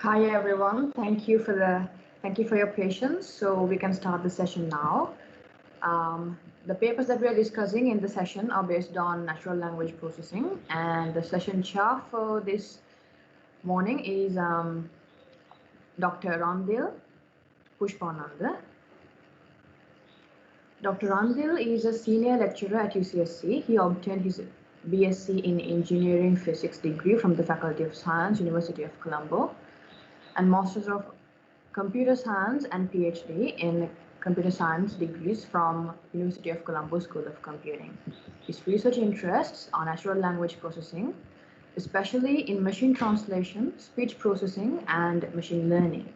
Hi everyone. Thank you for your patience. So we can start the session now. The papers that we are discussing in the session are based on natural language processing, and the session chair for this morning is Dr. Randil Pushpananda. Dr. Randil is a senior lecturer at UCSC. He obtained his BSc in Engineering Physics degree from the Faculty of Science, University of Colombo, and Masters of Computer Science and PhD in Computer Science degrees from University of Colombo School of Computing. His research interests are natural language processing, especially in machine translation, speech processing, and machine learning.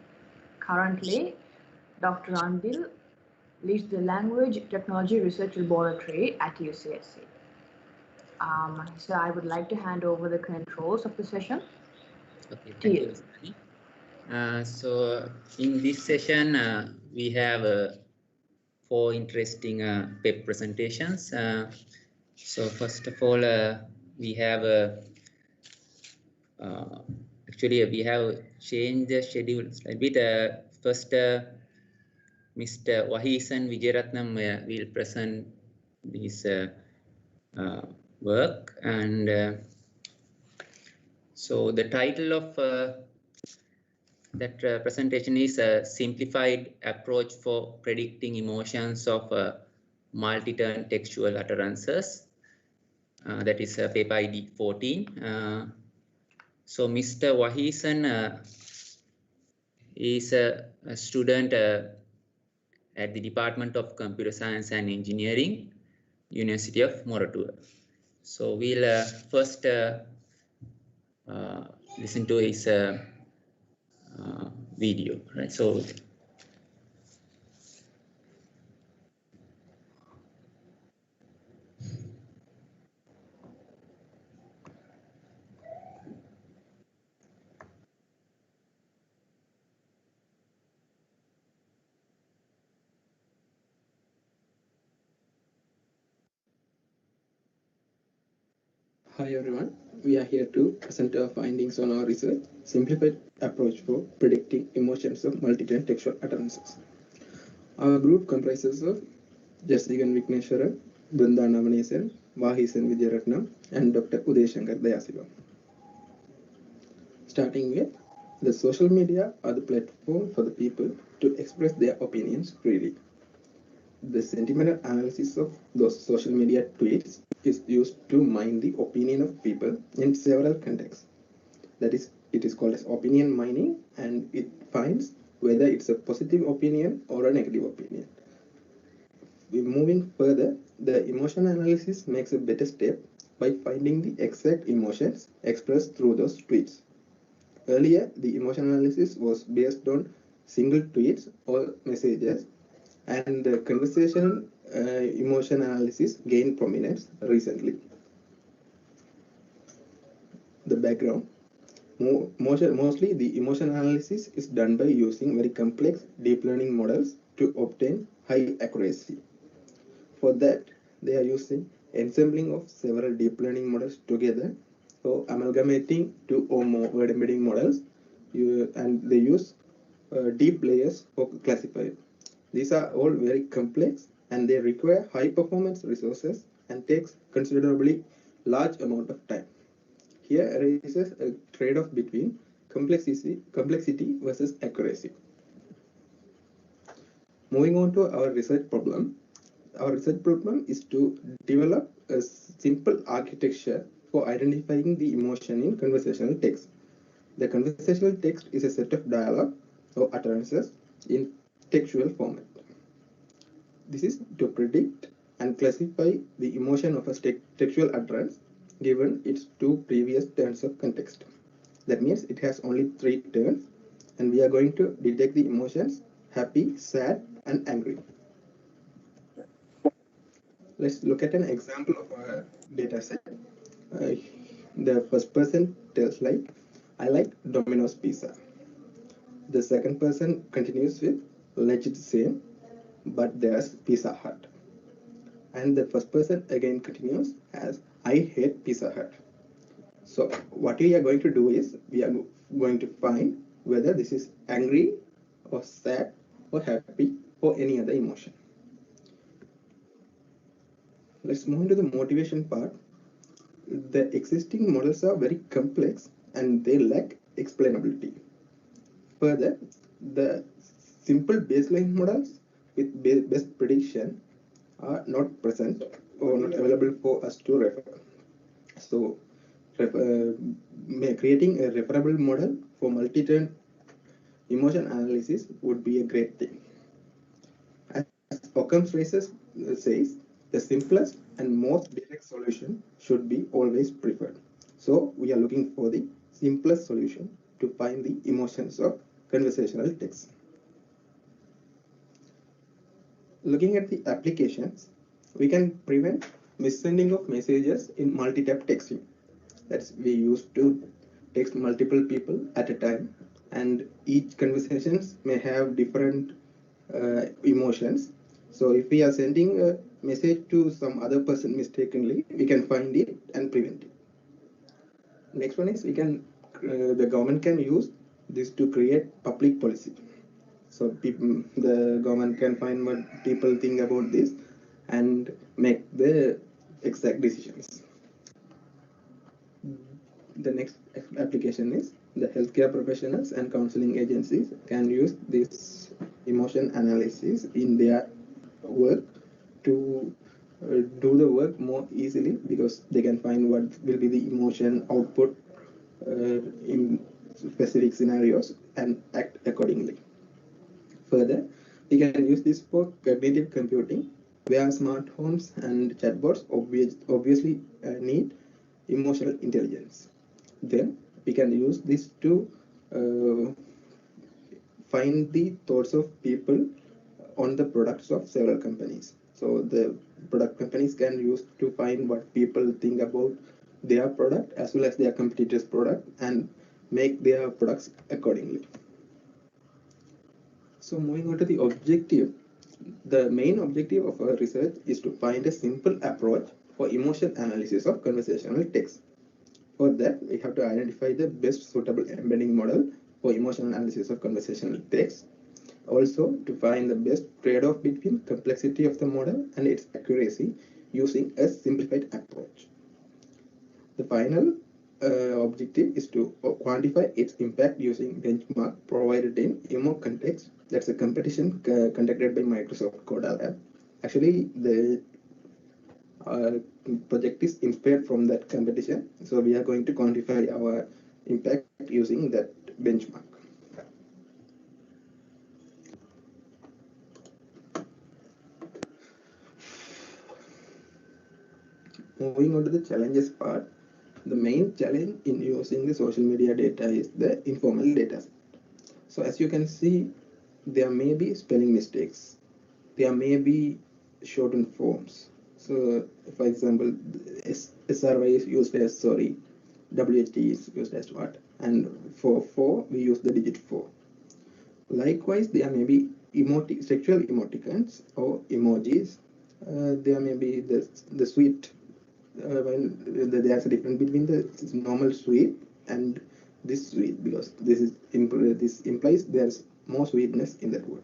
Currently, Dr. Andil leads the Language Technology Research Laboratory at UCSC. So I would like to hand over the controls of the session. Okay, thank you, Ms. Nani. So in this session, we have 4 interesting PEP presentations. So first of all, we have actually we have changed the schedule a bit. First, Mr. Wahisan Vijayaratnam will present this work, and so the title of that presentation is a simplified approach for predicting emotions of multi-turn textual utterances. That is paper ID 14. So Mr. Wahisan is a student at the Department of Computer Science and Engineering, University of Moratuwa. So we'll first listen to his video, right? So Hi everyone, we are here to present our findings on our research, simplified approach for predicting emotions of multi-turn textual utterances. Our group comprises of Jasigan Vigneshwaran, Brunda Navanesan, Wahisan Vijayaratnam, and Dr. Udeshankar Dayasiva. Starting with, the social media are the platform for the people to express their opinions freely. The sentimental analysis of those social media tweets is used to mine the opinion of people in several contexts. That is, it is called as opinion mining, and it finds whether it's a positive opinion or a negative opinion. Moving further, the emotion analysis makes a better step by finding the exact emotions expressed through those tweets. Earlier, the emotion analysis was based on single tweets or messages, and the conversational emotion analysis gained prominence recently. The background. Mostly the emotion analysis is done by using very complex deep learning models to obtain high accuracy. For that, they are using ensembling of several deep learning models together, or amalgamating 2 or more word embedding models, and they use deep layers for classifier. These are all very complex, and they require high performance resources and takes considerably large amount of time. Here arises a trade-off between complexity versus accuracy. Moving on to our research problem. Our research problem is to develop a simple architecture for identifying the emotion in conversational text. The conversational text is a set of dialogue or utterances in textual format. This is to predict and classify the emotion of a textual utterance given its 2 previous turns of context. That means it has only 3 turns, and we are going to detect the emotions happy, sad, and angry. Let's look at an example of a data set. The first person tells like, I like Domino's pizza. The second person continues with, legit same, but there's Pizza Hut. And the first person again continues as, I hate Pizza Hut. So what we are going to do is, we are going to find whether this is angry or sad or happy or any other emotion. Let's move into the motivation part. The existing models are very complex and they lack explainability. Further, the simple baseline models with best prediction are not present or not available for us to refer. So, creating a referable model for multi-turn emotion analysis would be a great thing. As Occam's razor says, the simplest and most direct solution should be always preferred. So we are looking for the simplest solution to find the emotions of conversational text. Looking at the applications, we can prevent missending of messages in multi-tap texting. That's we used to text multiple people at a time, and each conversations may have different emotions. So if we are sending a message to some other person mistakenly, we can find it and prevent it. Next one is the government can use this to create public policy. So the government can find what people think about this and make the exact decisions. The next application is the healthcare professionals and counseling agencies can use this emotion analysis in their work to do the work more easily, because they can find what will be the emotion output in specific scenarios and act accordingly. Further, we can use this for cognitive computing, where smart homes and chatbots obviously need emotional intelligence. Then we can use this to find the thoughts of people on the products of several companies. So the product companies can use to find what people think about their product as well as their competitors' product and make their products accordingly. So moving on to the objective, the main objective of our research is to find a simple approach for emotion analysis of conversational text. For that, we have to identify the best suitable embedding model for emotional analysis of conversational text. Also, to find the best trade-off between complexity of the model and its accuracy using a simplified approach. The final objective is to quantify its impact using benchmark provided in EMO context. That's a competition conducted by Microsoft Codal Lab. Actually, the project is inspired from that competition. So we are going to quantify our impact using that benchmark. Moving on to the challenges part, the main challenge in using the social media data is the informal data. So as you can see, there may be spelling mistakes. There may be shortened forms. So for example, SRY is used as sorry, WHT is used as what, and for 4 we use the digit 4. Likewise, there may be sexual emoticons or emojis. There may be the sweet. When there's a difference between the normal sweet and this sweet, because this implies there's more sweetness in that word.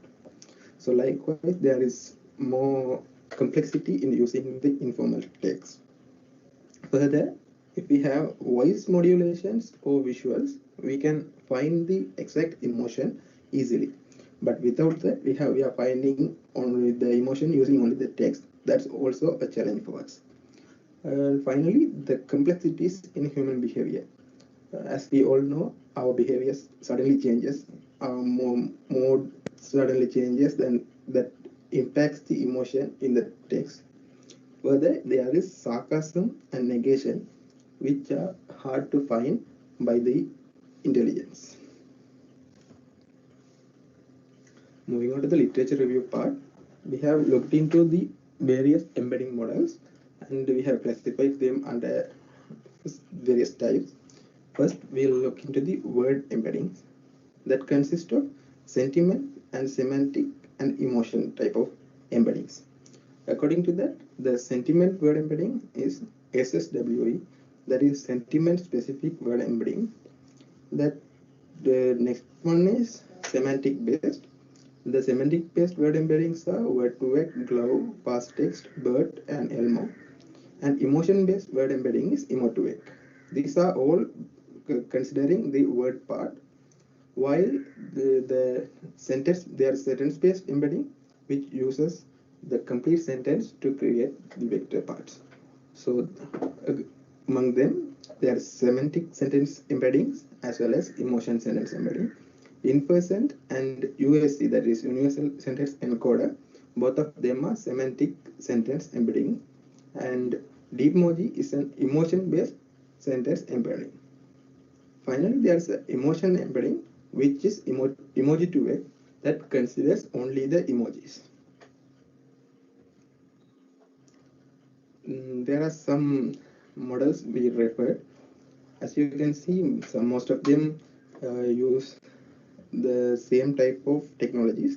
So likewise, there is more complexity in using the informal text. Further, if we have voice modulations or visuals, we can find the exact emotion easily. But without that, we are finding only the emotion using only the text. That's also a challenge for us. And finally, the complexities in human behavior. As we all know, our behavior suddenly changes. Our mode suddenly changes, then that impacts the emotion in the text. Further, there is sarcasm and negation, which are hard to find by the intelligence. Moving on to the literature review part, we have looked into the various embedding models and we have classified them under various types. First, we'll look into the word embeddings that consist of sentiment and semantic and emotion type of embeddings. According to that, the sentiment word embedding is SSWE, that is sentiment specific word embedding, that The next one is semantic based. The semantic based word embeddings are word-to-vec, GLOW, past text, BERT, and ELMO. And emotion based word embedding is emo2vec. These are all considering the word part, while the sentence, they are sentence based embedding, which uses the complete sentence to create the vector parts. So among them, there are semantic sentence embeddings as well as emotion sentence embedding. In% and USE, that is Universal Sentence Encoder, both of them are semantic sentence embedding, and Deepmoji is an emotion-based sentence embedding. Finally, there's an emotion embedding, which is emoji2vec, that considers only the emojis. There are some models we referred. As you can see, most of them use the same type of technologies,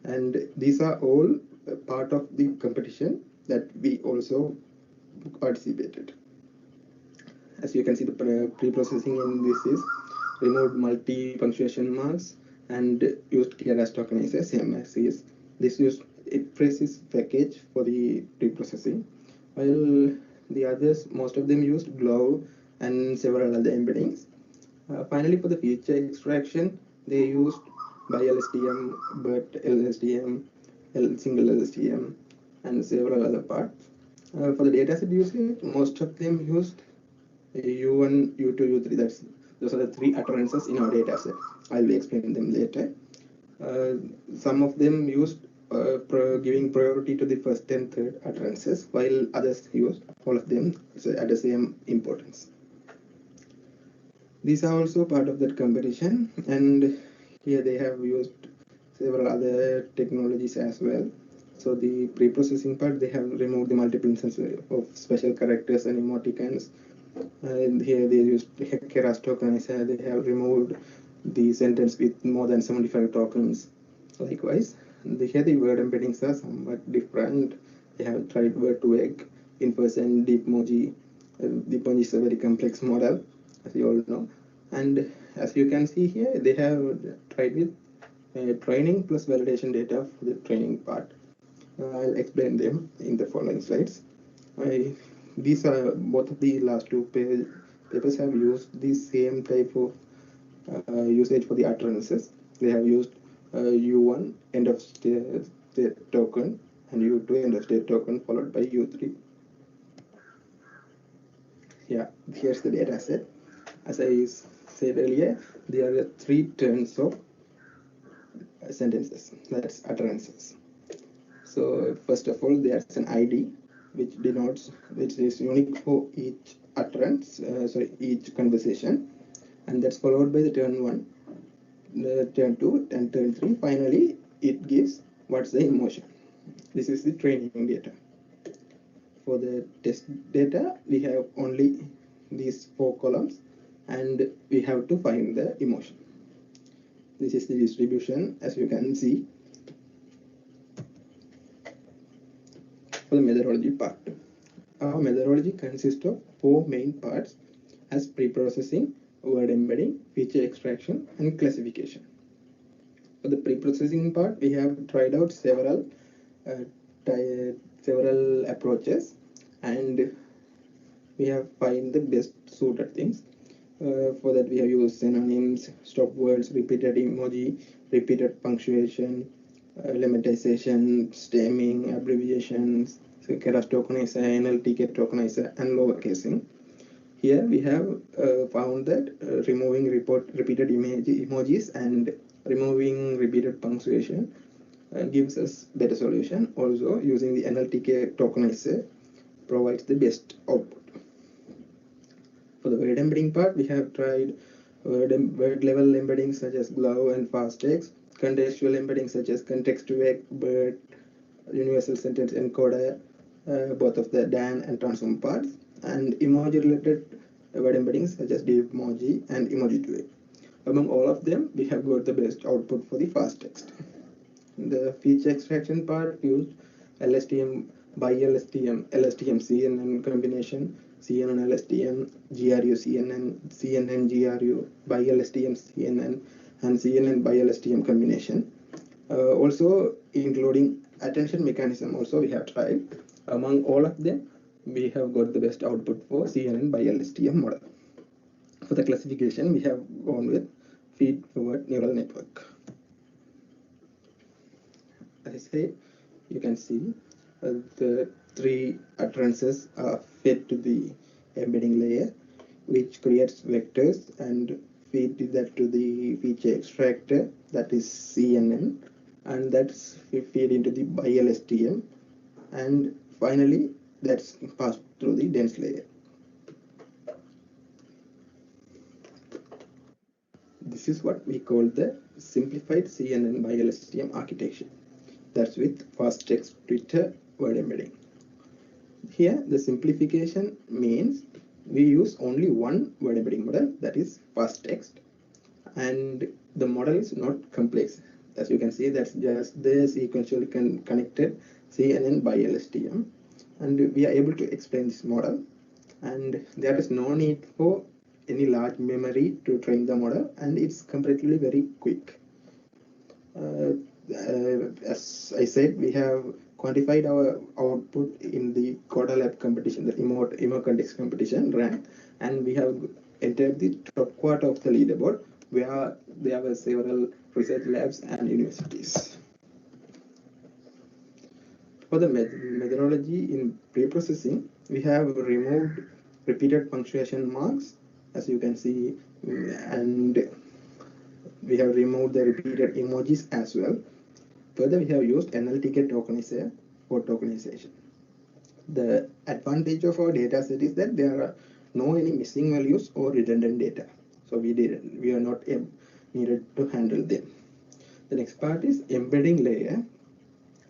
and these are all part of the competition that we also participated. As you can see, the pre-processing in this is removed multi-punctuation marks and used keras tokenizer, same as is. This used phrases package for the pre-processing, while the others, most of them used GLOW and several other embeddings. Finally, for the feature extraction, they used by LSTM, BERT, LSTM, single LSTM, and several other parts. For the dataset usage, most of them used U1, U2, U3. Those are the three utterances in our dataset. I will explain them later. Some of them used giving priority to the first and third utterances, while others used all of them at the same importance. These are also part of that competition, and here they have used several other technologies as well. So the pre-processing part, they have removed the multiple instances of special characters and emoticons. And here they used keras tokenizer. They have removed the sentence with more than 75 tokens. Likewise, here the word embeddings are somewhat different. They have tried word2vec, in-person, Deepmoji. Deepmoji is a very complex model, as you all know. And as you can see here, they have tried with training plus validation data for the training part. I'll explain them in the following slides. These are both of the last two papers have used the same type of usage for the utterances. They have used U1 end of state token and U2 end of state token followed by U3. Yeah, here's the data set. As I said earlier, there are three turns of sentences, that's utterances. So first of all, there's an ID, which is unique for each utterance, each conversation, and that's followed by the turn 1, the turn 2, and turn 3. Finally, it gives what's the emotion. This is the training data. For the test data, we have only these 4 columns, and we have to find the emotion. This is the distribution, as you can see. For the methodology part, our methodology consists of 4 main parts as pre-processing, word embedding, feature extraction, and classification. For the pre-processing part, we have tried out several approaches, and we have find the best suited things. For that, we have used synonyms, stop words, repeated emoji, repeated punctuation, lemmatization, stemming, abbreviations, so keras tokenizer, NLTK tokenizer, and lowercasing. Here we have found that removing repeated emojis and removing repeated punctuation gives us better solution. Also, using the NLTK tokenizer provides the best output. For the word embedding part, we have tried word level embeddings such as GLOW and fast text, contextual embeddings such as context2vec, BERT, universal sentence encoder, both of the DAN and transform parts, and emoji related word embeddings such as Deepmoji and emoji2vec. Among all of them, we have got the best output for the fast text. The feature extraction part used LSTM by LSTM, LSTM CNN combination, CNN LSTM, GRU CNN, CNN GRU, by LSTM CNN, and CNN by LSTM combination. Also including attention mechanism also we have tried. Among all of them, we have got the best output for CNN by LSTM model. For the classification, we have gone with feed-forward neural network. As I said, you can see the three utterances are fed to the embedding layer, which creates vectors and feed that to the feature extractor, that is CNN, and that's feed into the by LSTM, and finally that's passed through the dense layer. This is what we call the simplified CNN by LSTM architecture. That's with fast text Twitter word embedding. Here the simplification means we use only one word embedding model, that is fast text, and the model is not complex. As you can see, that's just the sequentially connected CNN by LSTM, and we are able to explain this model, and there is no need for any large memory to train the model, and it's completely very quick. As I said, we have quantified our output in the Coda Lab competition, the Emo Context competition rank, and we have entered the top quarter of the leaderboard, where there were several research labs and universities. For the methodology in preprocessing, we have removed repeated punctuation marks, as you can see, and we have removed the repeated emojis as well. Further, we have used NLTK tokenizer for tokenization. The advantage of our data set is that there are no any missing values or redundant data. So we are not needed to handle them. The next part is embedding layer.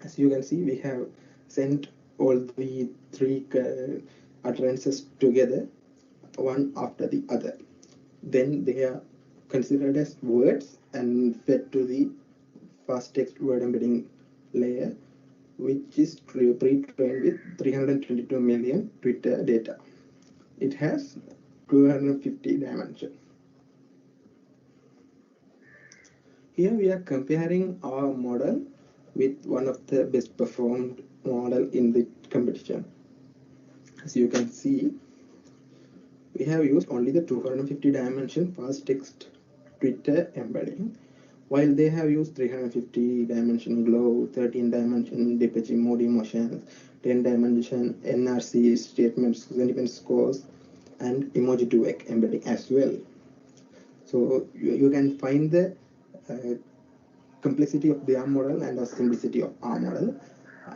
As you can see, we have sent all the three utterances together, one after the other. Then they are considered as words and fed to the fast text word embedding layer, which is pre-trained with 322 million Twitter data. It has 250 dimensions. Here we are comparing our model with one of the best performed model in the competition. As you can see, we have used only the 250 dimension fast text Twitter embedding, while they have used 350 dimension glow, 13 dimension deep mode emotions, 10 dimension NRC statements, sentiment scores, and emoji 2x embedding as well. So you can find the complexity of their model and the simplicity of our model.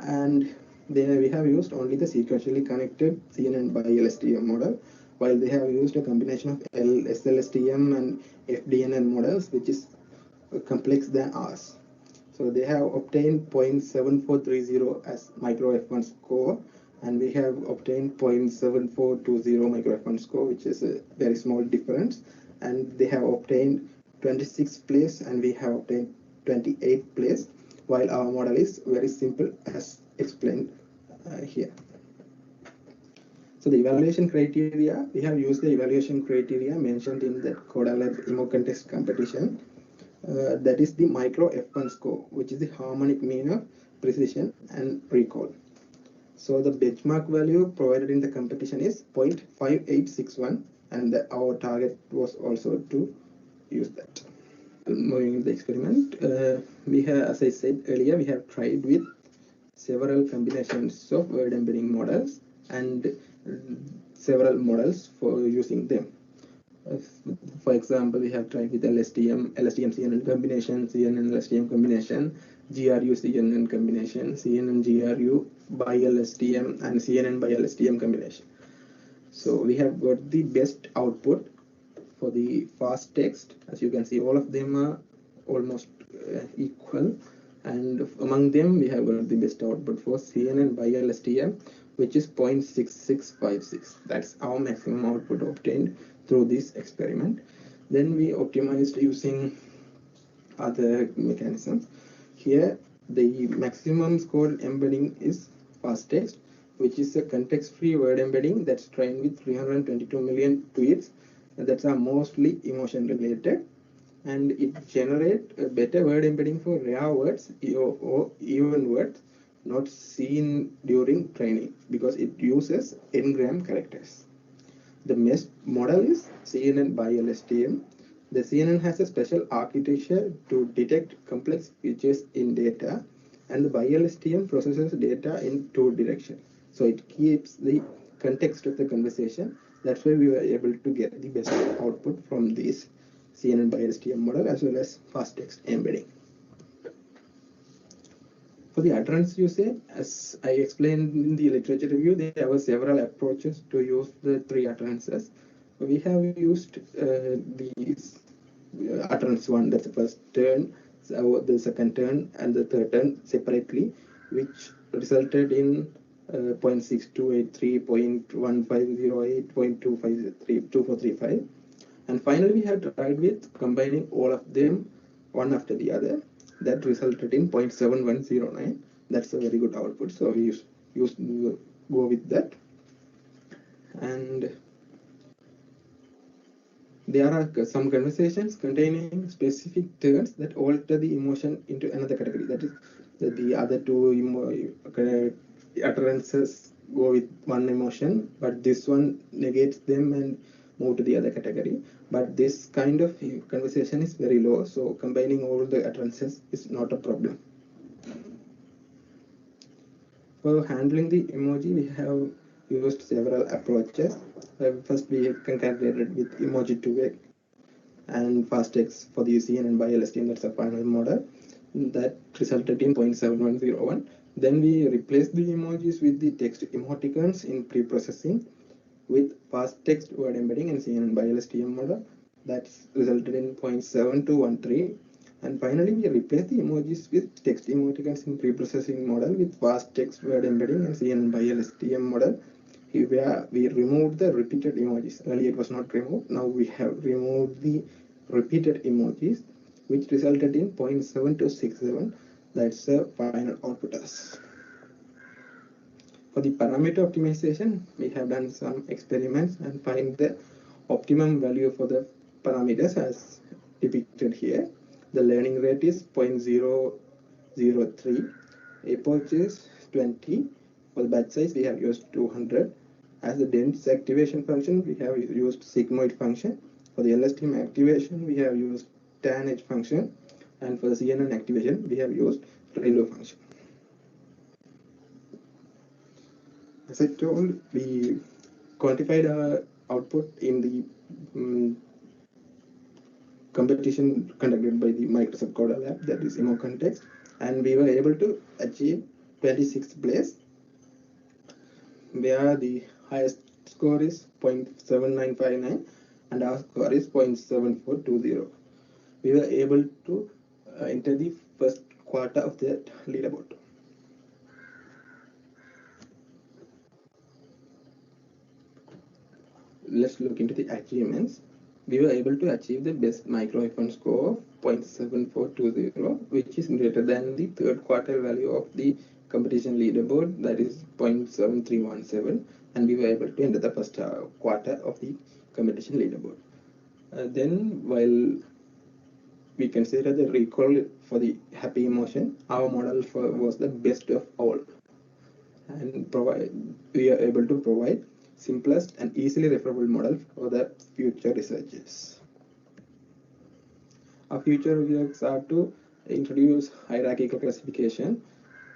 And there we have used only the sequentially connected CNN by LSTM model, while they have used a combination of SLSTM and FDNN models, which is complex than ours. So they have obtained 0.7430 as micro F1 score, and we have obtained 0.7420 micro F1 score, which is a very small difference. And they have obtained 26th place, and we have obtained 28th place, while our model is very simple as explained here. So the evaluation criteria, we have used the evaluation criteria mentioned in the Coda Lab Emo Context competition. That is the micro F1 score, which is the harmonic mean of precision and recall. So the benchmark value provided in the competition is 0.5861, and our target was also to use that. Moving in the experiment, we have, as I said earlier, we have tried with several combinations of word embedding models and several models for using them. For example, we have tried with LSTM CNN combination, CNN LSTM combination, GRU CNN combination, CNN GRU by LSTM, and CNN by LSTM combination. So we have got the best output for the fast text. As you can see, all of them are almost equal, and among them we have got the best output for CNN by LSTM, which is 0.6656. That's our maximum output obtained through this experiment. Then we optimized using other mechanisms. Here the maximum scored embedding is fast text, which is a context-free word embedding that's trained with 322 million tweets that are mostly emotion related, and it generates a better word embedding for rare words or even words not seen during training because it uses n-gram characters. The mesh model is CNN by LSTM. The CNN has a special architecture to detect complex features in data, and the BiLSTM processes data in two directions. So it keeps the context of the conversation. That's why we were able to get the best output from this CNN by LSTM model as well as fast text embedding. For the utterance usage, as I explained in the literature review, there were several approaches to use the three utterances. We have used these utterance one, that's the first turn, so the second turn, and the third turn separately, which resulted in 0.6283, 0.1508, 0.2435. And finally, we have tried with combining all of them one after the other. That resulted in 0.7109. That's a very good output. So we go with that. And there are some conversations containing specific turns that alter the emotion into another category. That is, the other two utterances go with one emotion, but this one negates them and move to the other category. But this kind of conversation is very low, so combining all the utterances is not a problem. For handling the emoji, we have used several approaches. First, we concatenated with emoji 2x and fast text for the UCN and BiLSTM, that's a final model. That resulted in 0.7101. Then we replaced the emojis with the text emoticons in preprocessing with fast text word embedding and CNN by LSTM model. That's resulted in 0.7213. And finally, we replaced the emojis with text emoticons in preprocessing model with fast text word embedding and CNN by LSTM model. Here we removed the repeated emojis. Earlier it was not removed. Now we have removed the repeated emojis, which resulted in 0.7267. That's the final output as. For the parameter optimization, we have done some experiments and find the optimum value for the parameters as depicted here. The learning rate is 0.003, epoch is 20. For the batch size, we have used 200. As the dense activation function, we have used sigmoid function. For the LSTM activation, we have used tan H function. And for the CNN activation, we have used ReLU function. As I told, we quantified our output in the competition conducted by the Microsoft Coda Lab, that is Emo Context, and we were able to achieve 26th place, where the highest score is 0.7959 and our score is 0.7420. We were able to enter the first quarter of that leaderboard. Let's look into the achievements. We were able to achieve the best micro-iPhone score of 0.7420, which is greater than the third quartile value of the competition leaderboard, that is 0.7317, and we were able to enter the first quarter of the competition leaderboard. Then, while we consider the recall for the happy emotion, our model was the best of all, and we are able to provide simplest and easily referable model for the future researchers. Our future works are to introduce hierarchical classification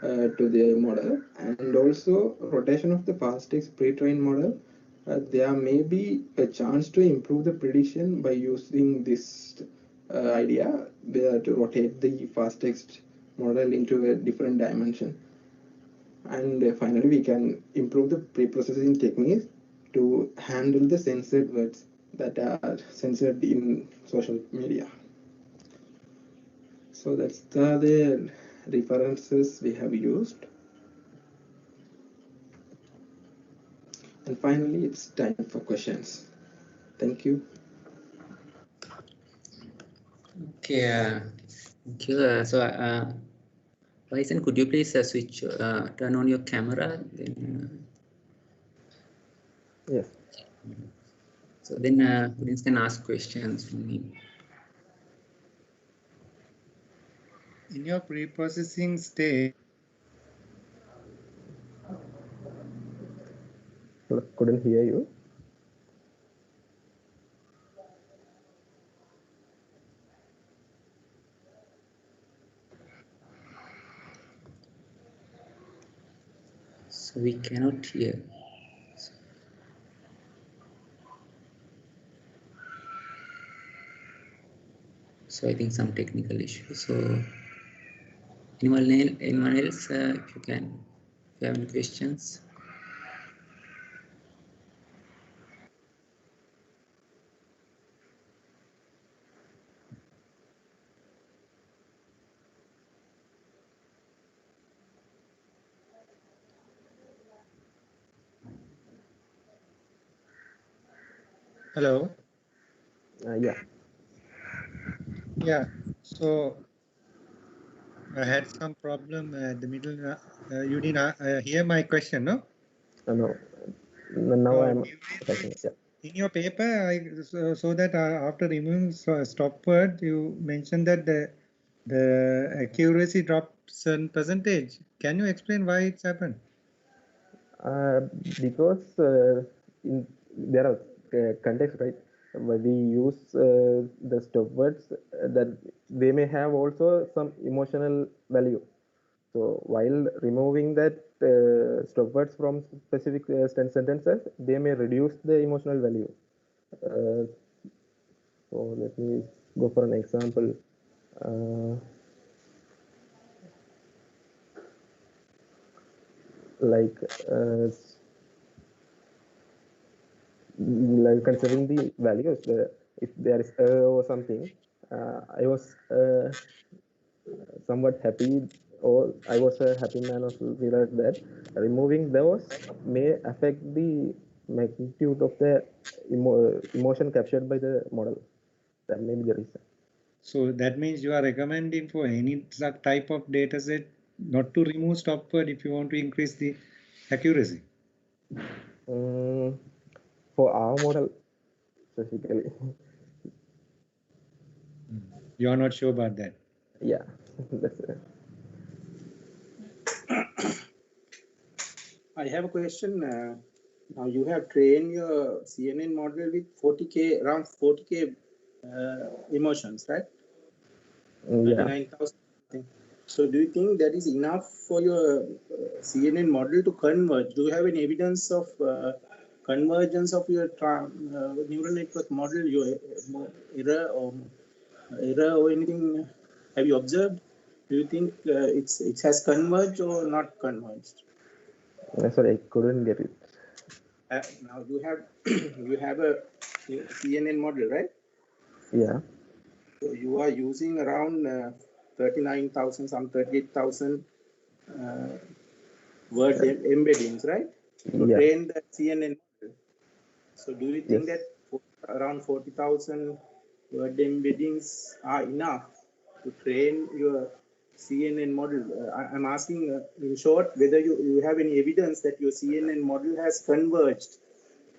to the model, and also rotation of the fast text pre-trained model. There may be a chance to improve the prediction by using this idea to rotate the fast text model into a different dimension. And finally, we can improve the pre-processing techniques to handle the censored words that are censored in social media. So that's the references we have used. And finally, it's time for questions. Thank you. Okay, thank you. Bryson, could you please turn on your camera? Then Yes. So then students can ask questions from me. In your pre-processing stage, Couldn't hear you. So we cannot hear. So I think some technical issue. So anyone else, if you have any questions. hello. Yeah. Yeah. So I had some problem at the middle. You didn't hear my question, no? No. Now So I'm checking. Yeah. in your paper, I saw that after removing stop word, you mentioned that the accuracy dropped certain percentage. Can you explain why it's happened? Because there are context, right? Where we use the stop words that they may have also some emotional value. So while removing that stop words from specific sentences, they may reduce the emotional value. So let me go for an example. Like considering the values, if there is or something, I was somewhat happy, or I was a happy man or something like that. Removing those may affect the magnitude of the emotion captured by the model. That may be the reason. So that means you are recommending for any type of data set not to remove stop word if you want to increase the accuracy. For our model specifically. You are not sure about that. Yeah, that's it. I have a question. Now you have trained your CNN model with 40K, around 40K emotions, right? Yeah. 39,000. So do you think that is enough for your CNN model to converge? Do you have any evidence of convergence of your neural network model, your error or anything? Have you observed? Do you think it has converged or not converged? Sorry, I couldn't get it. Now you have you have a CNN model, right? Yeah. So you are using around 39,000, some 38,000 word embeddings, right? To Yeah. train the CNN model. So do you think Yes. that around 40,000 word embeddings are enough to train your CNN model? I'm asking in short whether you have any evidence that your CNN model has converged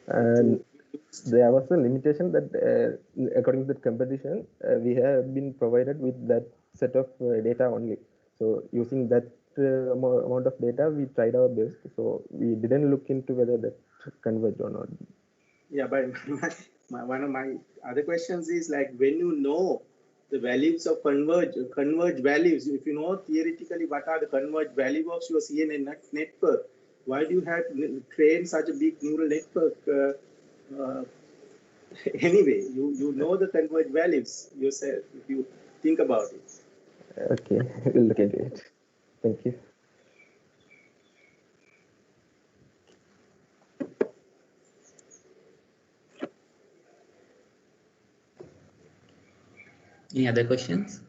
And to there was a limitation that according to the competition, we have been provided with that set of data only. So using that amount of data, we tried our best. So we didn't look into whether that converged or not. Yeah, but one of my other questions is like when you know the values of converge values, if you know theoretically what are the converge values of your CNN network, why do you have to train such a big neural network? Anyway, you know the converge values yourself if you think about it. Okay, we'll look into it. Thank you. Any other questions?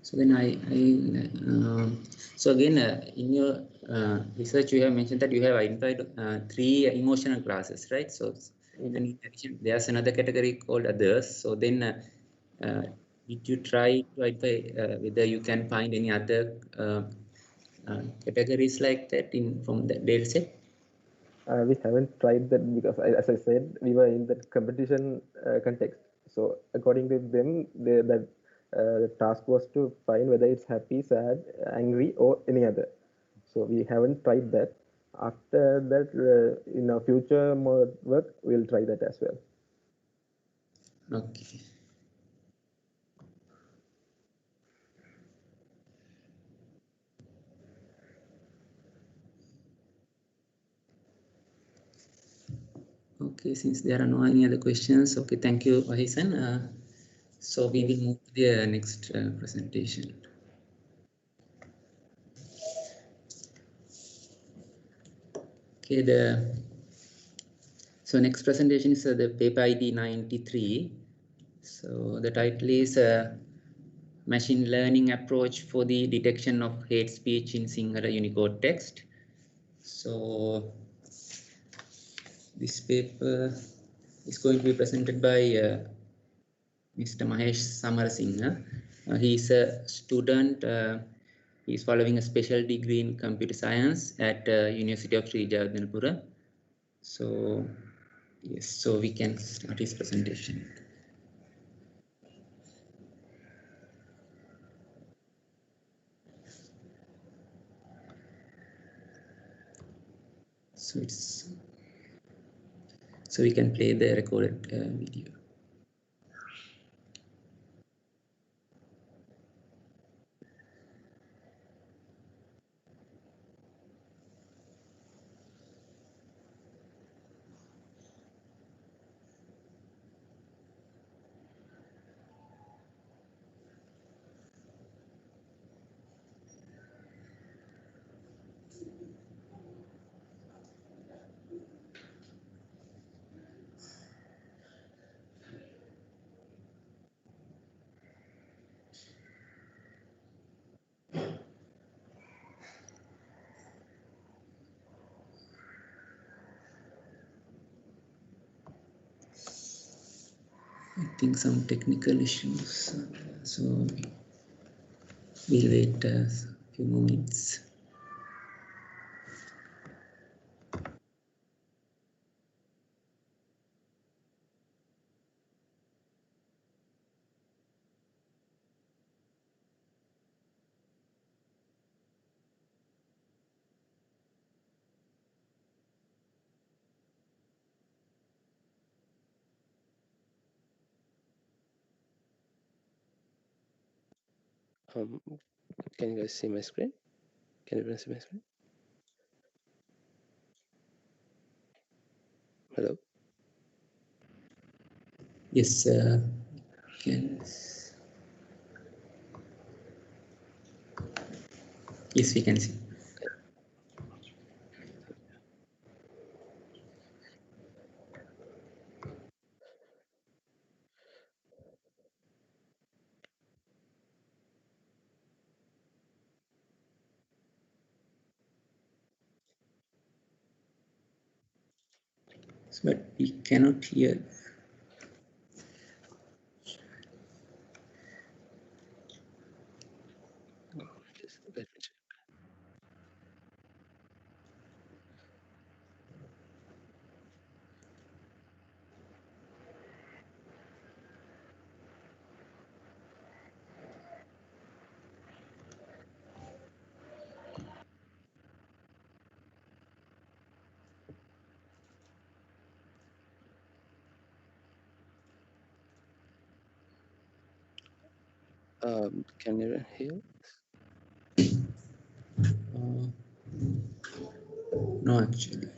So then so again in your research you have mentioned that you have identified 3 emotional classes, right? So, and in addition, there's another category called others. So then, did you try to identify whether you can find any other categories like that from the data set? We haven't tried that because, as I said, we were in that competition context. So according to them, the task was to find whether it's happy, sad, angry, or any other. So we haven't tried that. After that, in our future more work, we'll try that as well. Okay. Okay, since there are no any other questions, okay, thank you, Wahisan. So we will move to the next presentation. Okay, so next presentation is the paper ID 93. So the title is Machine Learning Approach for the Detection of Hate Speech in Sinhala Unicode Text. So this paper is going to be presented by Mr. Mahesh Samarasinghe. He is a student. He is following a special degree in computer science at University of Sri Jagadhanapura. So yes, so we can start his presentation. So we can play the recorded video. I think some technical issues, so we'll wait a few moments. Can you guys see my screen? Can everyone see my screen? Hello? Yes, can. Yes, we can see. But we cannot hear. Just let me check. Can you hear? No, actually.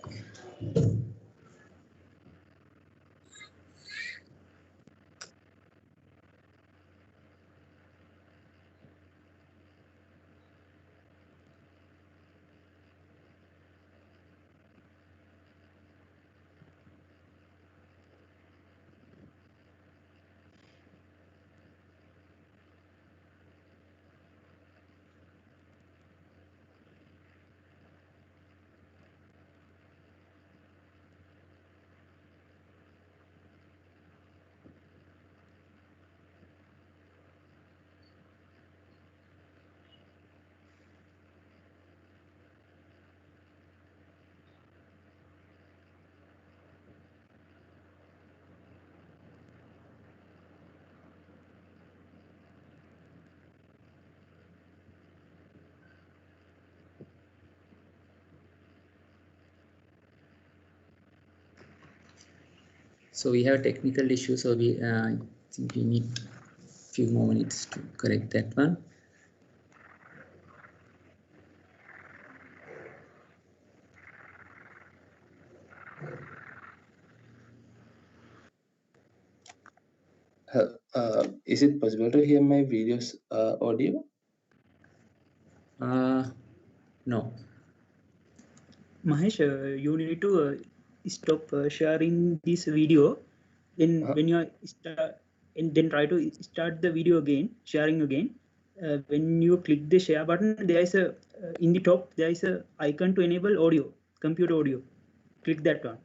So we have a technical issue, so we think we need a few more minutes to correct that one. Is it possible to hear my videos audio? No. Mahesh, you need to stop sharing this video. Then when you start, and then try to start the video again, sharing again. When you click the share button, there is a in the top there is a icon to enable audio, computer audio. Click that one.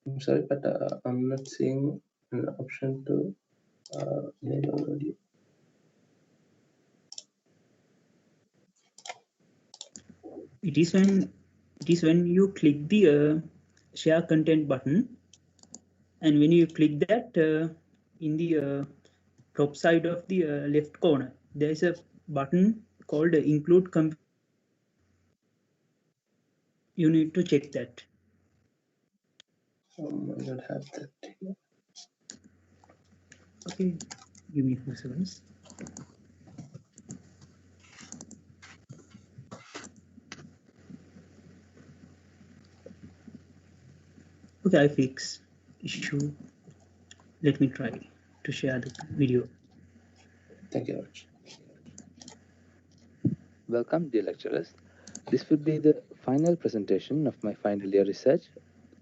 I'm sorry, but I'm not seeing an option to enable audio. It is when you click the share content button, and when you click that in the top side of the left corner, there is a button called include computer. You need to check that. I don't have that here. Okay, give me a few seconds. Okay, I fix issue. Let me try to share the video. Thank you very much. Welcome, dear lecturers. This would be the final presentation of my final year research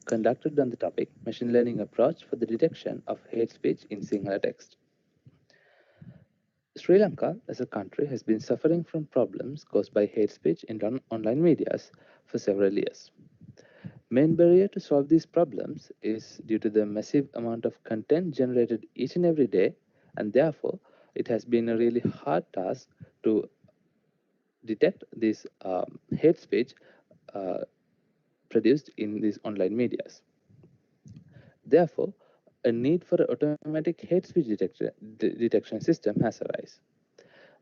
conducted on the topic Machine Learning Approach for the Detection of Hate Speech in Sinhala Text. Sri Lanka, as a country, has been suffering from problems caused by hate speech in online medias for several years. Main barrier to solve these problems is due to the massive amount of content generated each and every day, and therefore it has been a really hard task to detect this hate speech produced in these online medias. Therefore, a need for an automatic hate speech detection system has arisen.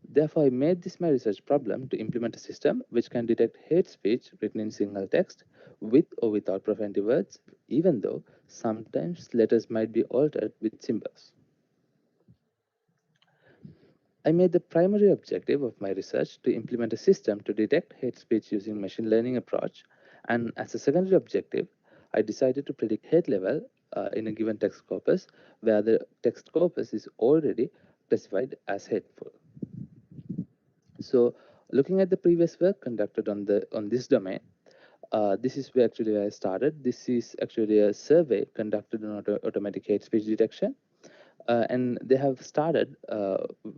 Therefore, I made this my research problem to implement a system which can detect hate speech written in single text with or without profanity words, even though sometimes letters might be altered with symbols. I made the primary objective of my research to implement a system to detect hate speech using machine learning approach, and as a secondary objective, I decided to predict hate level in a given text corpus where the text corpus is already classified as hateful. So, looking at the previous work conducted on this domain, this is where actually I started. This is actually a survey conducted on automatic hate speech detection. And they have started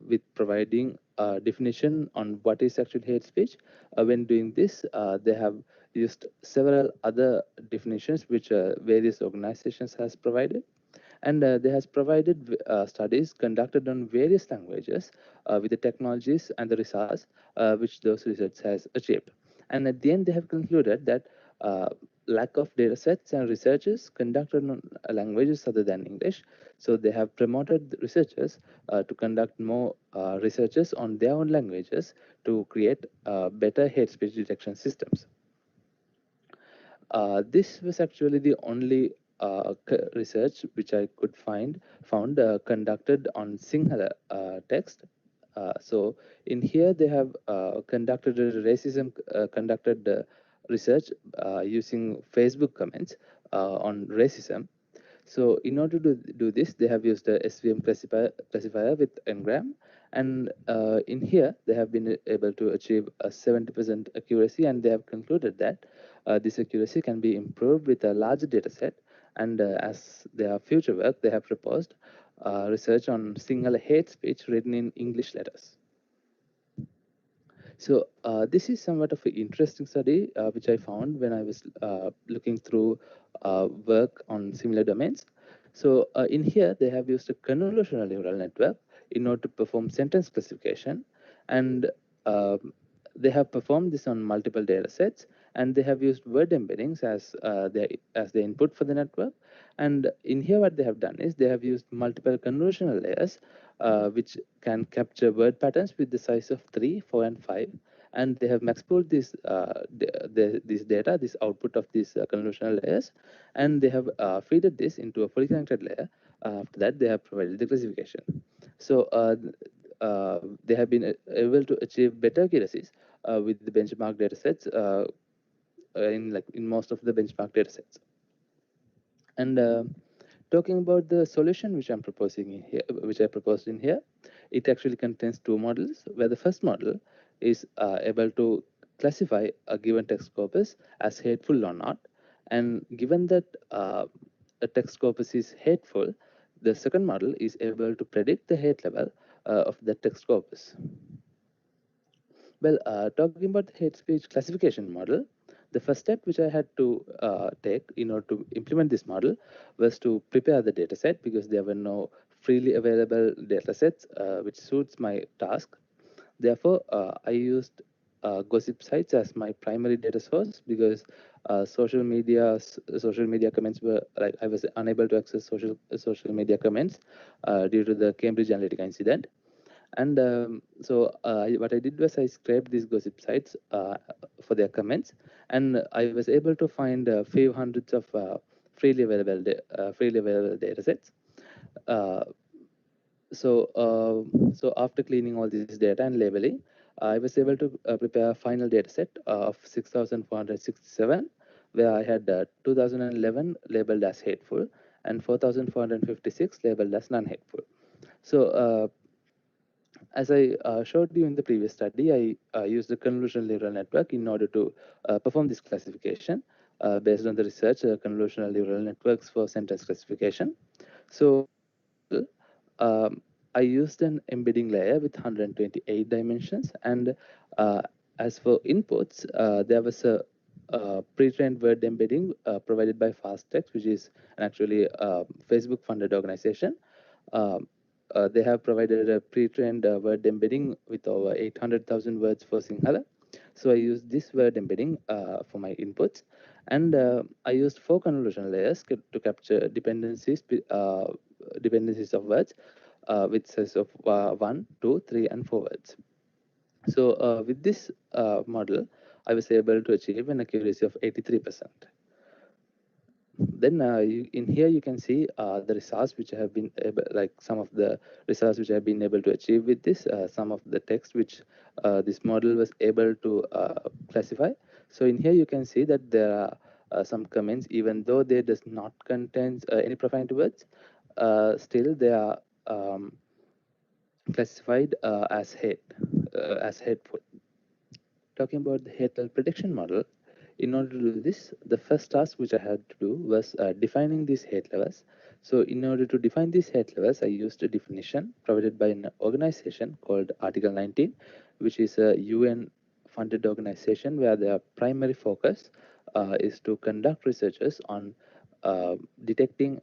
with providing a definition on what is actually hate speech. When doing this, they have used several other definitions which various organizations has provided. And they has provided studies conducted on various languages with the technologies and the results which those research has achieved. And at the end, they have concluded that lack of data sets and researches conducted on languages other than English. So they have promoted researchers to conduct more researches on their own languages to create better hate speech detection systems. This was actually the only research which I could found conducted on Sinhala text. So in here they have conducted a conducted research using Facebook comments on racism. So in order to do this, they have used a SVM classifier with ngram, and in here they have been able to achieve a 70% accuracy, and they have concluded that this accuracy can be improved with a larger data set, And as their future work, they have proposed research on singular hate speech written in English letters. So this is somewhat of an interesting study which I found when I was looking through work on similar domains. So in here, they have used a convolutional neural network in order to perform sentence classification, and they have performed this on multiple data sets, and they have used word embeddings as the input for the network. And in here, what they have done is they have used multiple convolutional layers, which can capture word patterns with the size of 3, 4, and 5. And they have maxpooled this data, this output of these convolutional layers, and they have feeded this into a fully connected layer. After that, they have provided the classification. So they have been able to achieve better accuracies with the benchmark datasets in most of the benchmark datasets. And talking about the solution which I'm proposing in here, which I proposed in here, it actually contains two models, where the first model is able to classify a given text corpus as hateful or not. And given that a text corpus is hateful, the second model is able to predict the hate level of the text corpus. Well, talking about the hate speech classification model, the first step which I had to take in order to implement this model was to prepare the dataset, because there were no freely available datasets which suits my task. Therefore, I used gossip sites as my primary data source, because social media comments were like I was unable to access social media comments due to the Cambridge Analytica incident. And so what I did was I scraped these gossip sites for their comments, and I was able to find a few hundreds of freely available datasets. So after cleaning all this data and labeling, I was able to prepare a final dataset of 6,467, where I had 2,011 labeled as hateful and 4,456 labeled as non-hateful. So as I showed you in the previous study, I used the convolutional neural network in order to perform this classification based on the research convolutional neural networks for sentence classification. So I used an embedding layer with 128 dimensions, and as for inputs, there was a pre-trained word embedding provided by FastText, which is actually a Facebook-funded organization. They have provided a pre-trained word embedding with over 800,000 words for Sinhala. So I used this word embedding for my inputs, and I used 4 convolutional layers to capture dependencies of words with size of 1, 2, 3, and 4 words. So with this model, I was able to achieve an accuracy of 83%. Then in here you can see the results which have been able, like some of the results which I have been able to achieve with this, some of the text which this model was able to classify. So in here you can see that there are some comments, even though they does not contain any profanity words, still they are classified as hateful. Talking about the hate level prediction model, in order to do this, the first task which I had to do was defining these hate levels. So in order to define these hate levels, I used a definition provided by an organization called Article 19, which is a UN-funded organization where their primary focus is to conduct researches on detecting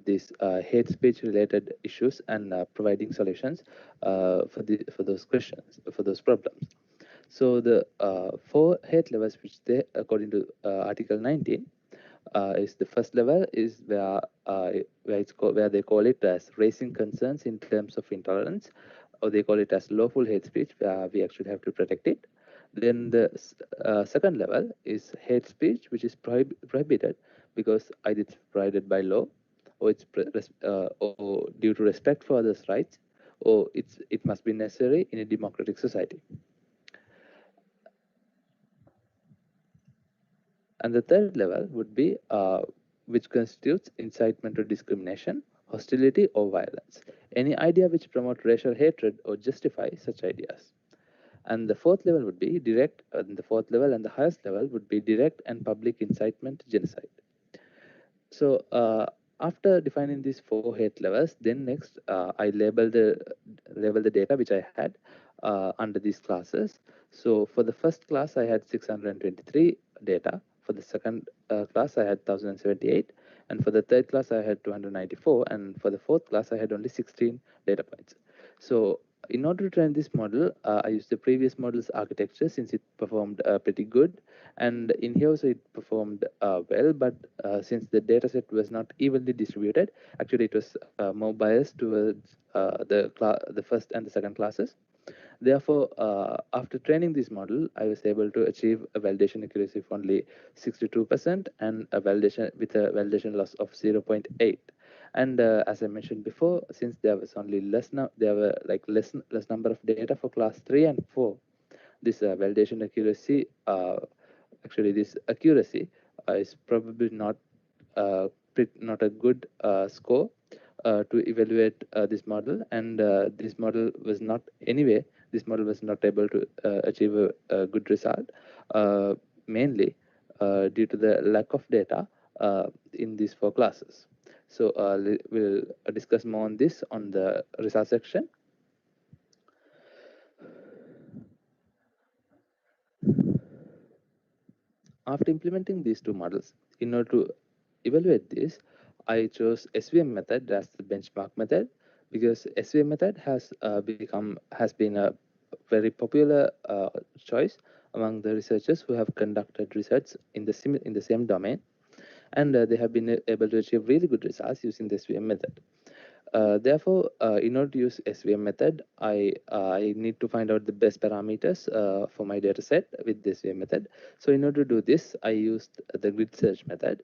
these hate speech related issues and providing solutions for those questions, for those problems. So the 4 hate levels, which they, according to Article 19, is the first level is where where they call it as raising concerns in terms of intolerance, or they call it as lawful hate speech, where we actually have to protect it. Then the second level is hate speech, which is prohibited because either it's prohibited by law, or it's or due to respect for others' rights, or it must be necessary in a democratic society. And the third level would be which constitutes incitement to discrimination, hostility, or violence. Any idea which promote racial hatred or justify such ideas. And the fourth level would be direct, and the fourth level and the highest level would be direct and public incitement to genocide. So after defining these 4 height levels, then next I label the data which I had under these classes. So for the first class, I had 623 data. For the second class, I had 1078. And for the third class, I had 294. And for the fourth class, I had only 16 data points. So in order to train this model, I used the previous model's architecture since it performed pretty good. And in here also it performed well, but since the data set was not evenly distributed, actually it was more biased towards the first and the second classes. Therefore, after training this model, I was able to achieve a validation accuracy of only 62% and a validation loss of 0.8. And as I mentioned before, since there was only less number of data for class 3 and 4, this validation accuracy this accuracy is probably not a good score to evaluate this model, and this model was not able to achieve a good result, mainly due to the lack of data in these 4 classes. So we'll discuss more on this on the result section. After implementing these 2 models, in order to evaluate this, I chose SVM method as the benchmark method because SVM method has been a very popular choice among the researchers who have conducted research in the same domain, and they have been able to achieve really good results using the SVM method. Therefore, in order to use SVM method, I need to find out the best parameters for my data set with the SVM method. So in order to do this, I used the grid search method,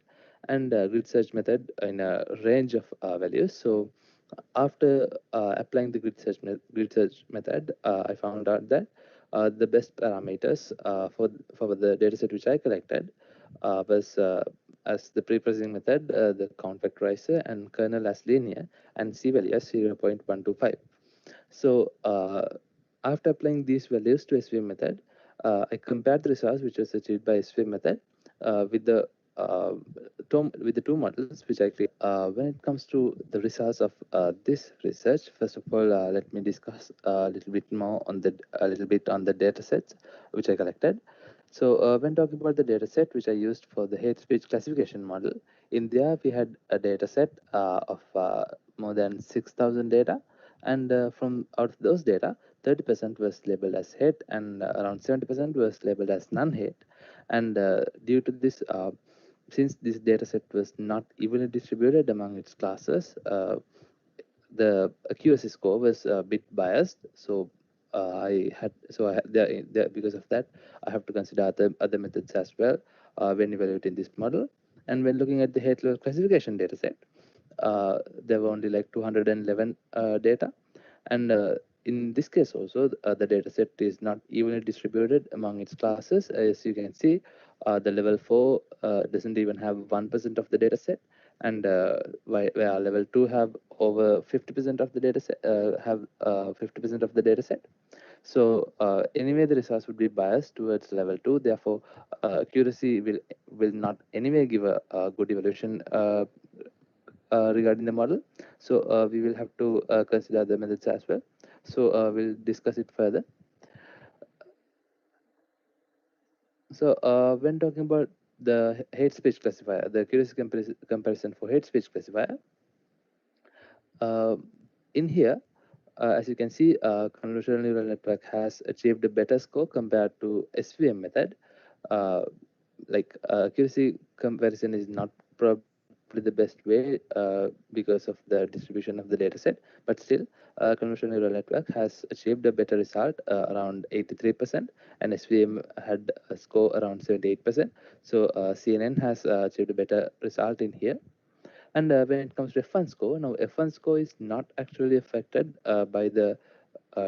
and grid search method in a range of values. So after applying the grid search method, I found out that the best parameters for the data set which I collected was as the preprocessing method, the count vectorizer, and kernel as linear, and C value as 0.125. So after applying these values to SVM method, I compared the results which was achieved by SVM method with the 2 models which I created. When it comes to the results of this research, first of all, let me discuss a little bit on the data sets which I collected. So when talking about the data set which I used for the hate speech classification model, in there we had a data set of more than 6,000 data, and from out of those data, 30% was labeled as hate, and around 70% was labeled as non-hate. And due to this, since this data set was not evenly distributed among its classes, the accuracy score was a bit biased. So because of that, I have to consider other methods as well when evaluating this model. And when looking at the hate level classification data set, there were only like 211 data, and in this case also the data set is not evenly distributed among its classes. As you can see, the level 4 doesn't even have 1% of the data set, and where level 2 have over 50% of the data set, have 50% of the data set. So anyway, the results would be biased towards level 2. Therefore, accuracy will not anyway give a good evaluation regarding the model. So we will have to consider the methods as well. So we'll discuss it further. So when talking about the hate speech classifier, the accuracy comparison for hate speech classifier, in here, as you can see, convolutional neural network has achieved a better score compared to SVM method. Accuracy comparison is not probably the best way because of the distribution of the data set, but still convolutional neural network has achieved a better result around 83%, and SVM had a score around 78%. So CNN has achieved a better result in here. And when it comes to F1 score, now F1 score is not actually affected by the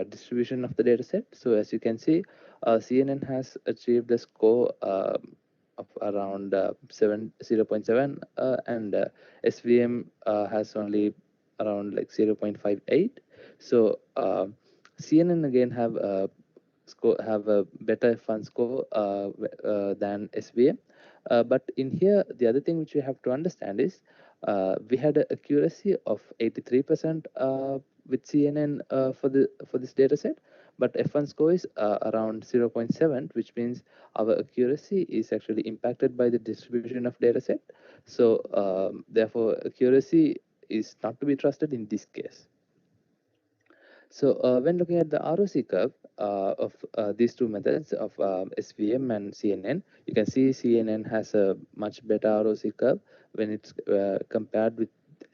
distribution of the data set. So as you can see, CNN has achieved a score of around 0.7, and SVM has only around like 0.58. So CNN again have a better F1 score than SVM. But in here, the other thing which you have to understand is we had an accuracy of 83% with CNN for this data set, but F1 score is around 0.7, which means our accuracy is actually impacted by the distribution of data set. So therefore, accuracy is not to be trusted in this case. So when looking at the ROC curve of these two methods of SVM and CNN, you can see CNN has a much better ROC curve when it's compared with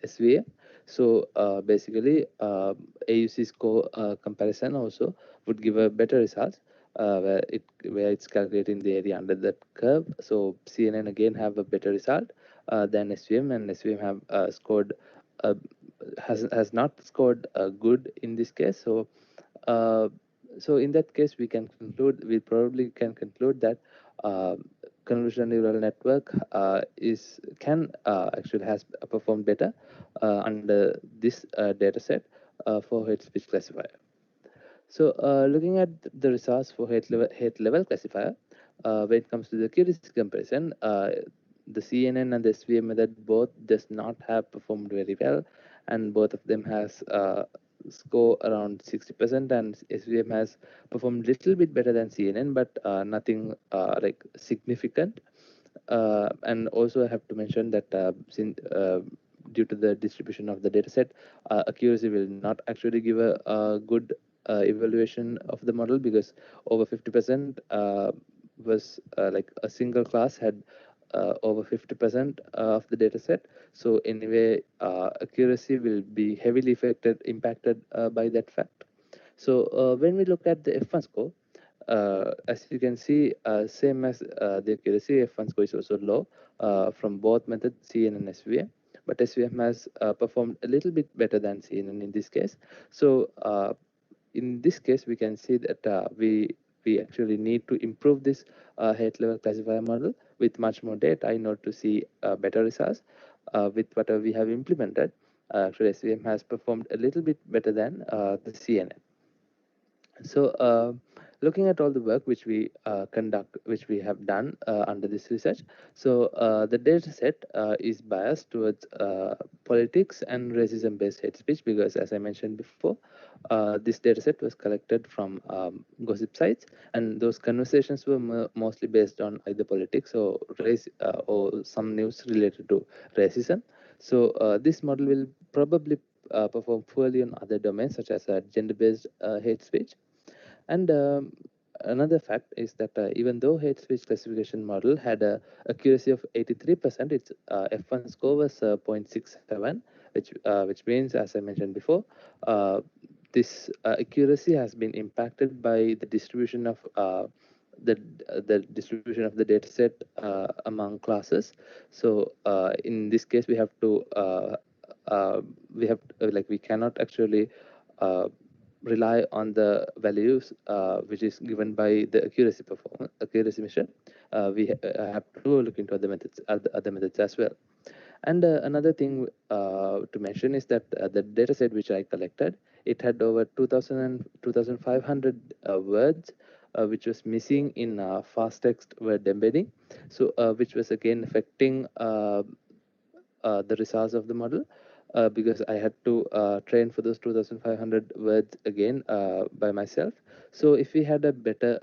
SVM. So basically, AUC score comparison also would give a better result where it's calculating the area under that curve. So CNN again have a better result than SVM, and SVM have scored has not scored good in this case. So so in that case, we probably can conclude that convolutional neural network can actually has performed better under this data set for hate speech classifier. So looking at the results for hate level classifier, when it comes to the accuracy comparison, the CNN and the SVM method both does not have performed very well, and both of them has score around 60%, and SVM has performed little bit better than CNN, but nothing like significant. And also I have to mention that since due to the distribution of the dataset, accuracy will not actually give a good evaluation of the model, because over 50% was like a single class had over 50% of the dataset. So anyway, accuracy will be heavily impacted by that fact. So when we look at the F1 score, as you can see, same as the accuracy, F1 score is also low from both methods, CNN and SVM. But SVM has performed a little bit better than CNN in this case. So in this case, we can see that we actually need to improve this hate level classifier model with much more data in order to see better results with whatever we have implemented. Actually, SVM has performed a little bit better than the CNN. So looking at all the work which we which we have done under this research, so the data set is biased towards politics and racism based hate speech, because as I mentioned before, this data set was collected from gossip sites, and those conversations were mostly based on either politics or race or some news related to racism. So this model will probably perform poorly on other domains such as gender-based hate speech. And another fact is that even though hate speech classification model had a accuracy of 83%, its F1 score was 0.67, which means, as I mentioned before, this accuracy has been impacted by the distribution of the distribution of the data set among classes. So in this case, we have to we cannot actually rely on the values which is given by the accuracy measure. We have to look into other methods as well. And another thing to mention is that the data set which I collected, it had over 2,000 and 2,500 words which was missing in fast text word embedding, so which was again affecting the results of the model, because I had to train for those 2,500 words again by myself. So if we had a better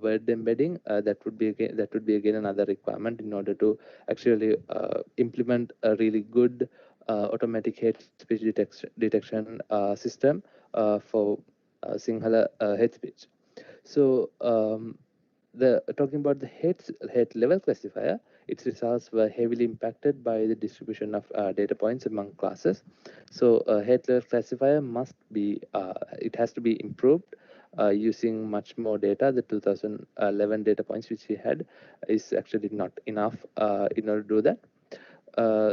word embedding, that would be again another requirement in order to actually implement a really good automatic hate speech detection system for Sinhala hate speech. So talking about the hate level classifier, its results were heavily impacted by the distribution of data points among classes. So hate level classifier it has to be improved using much more data. The 2011 data points which we had is actually not enough in order to do that.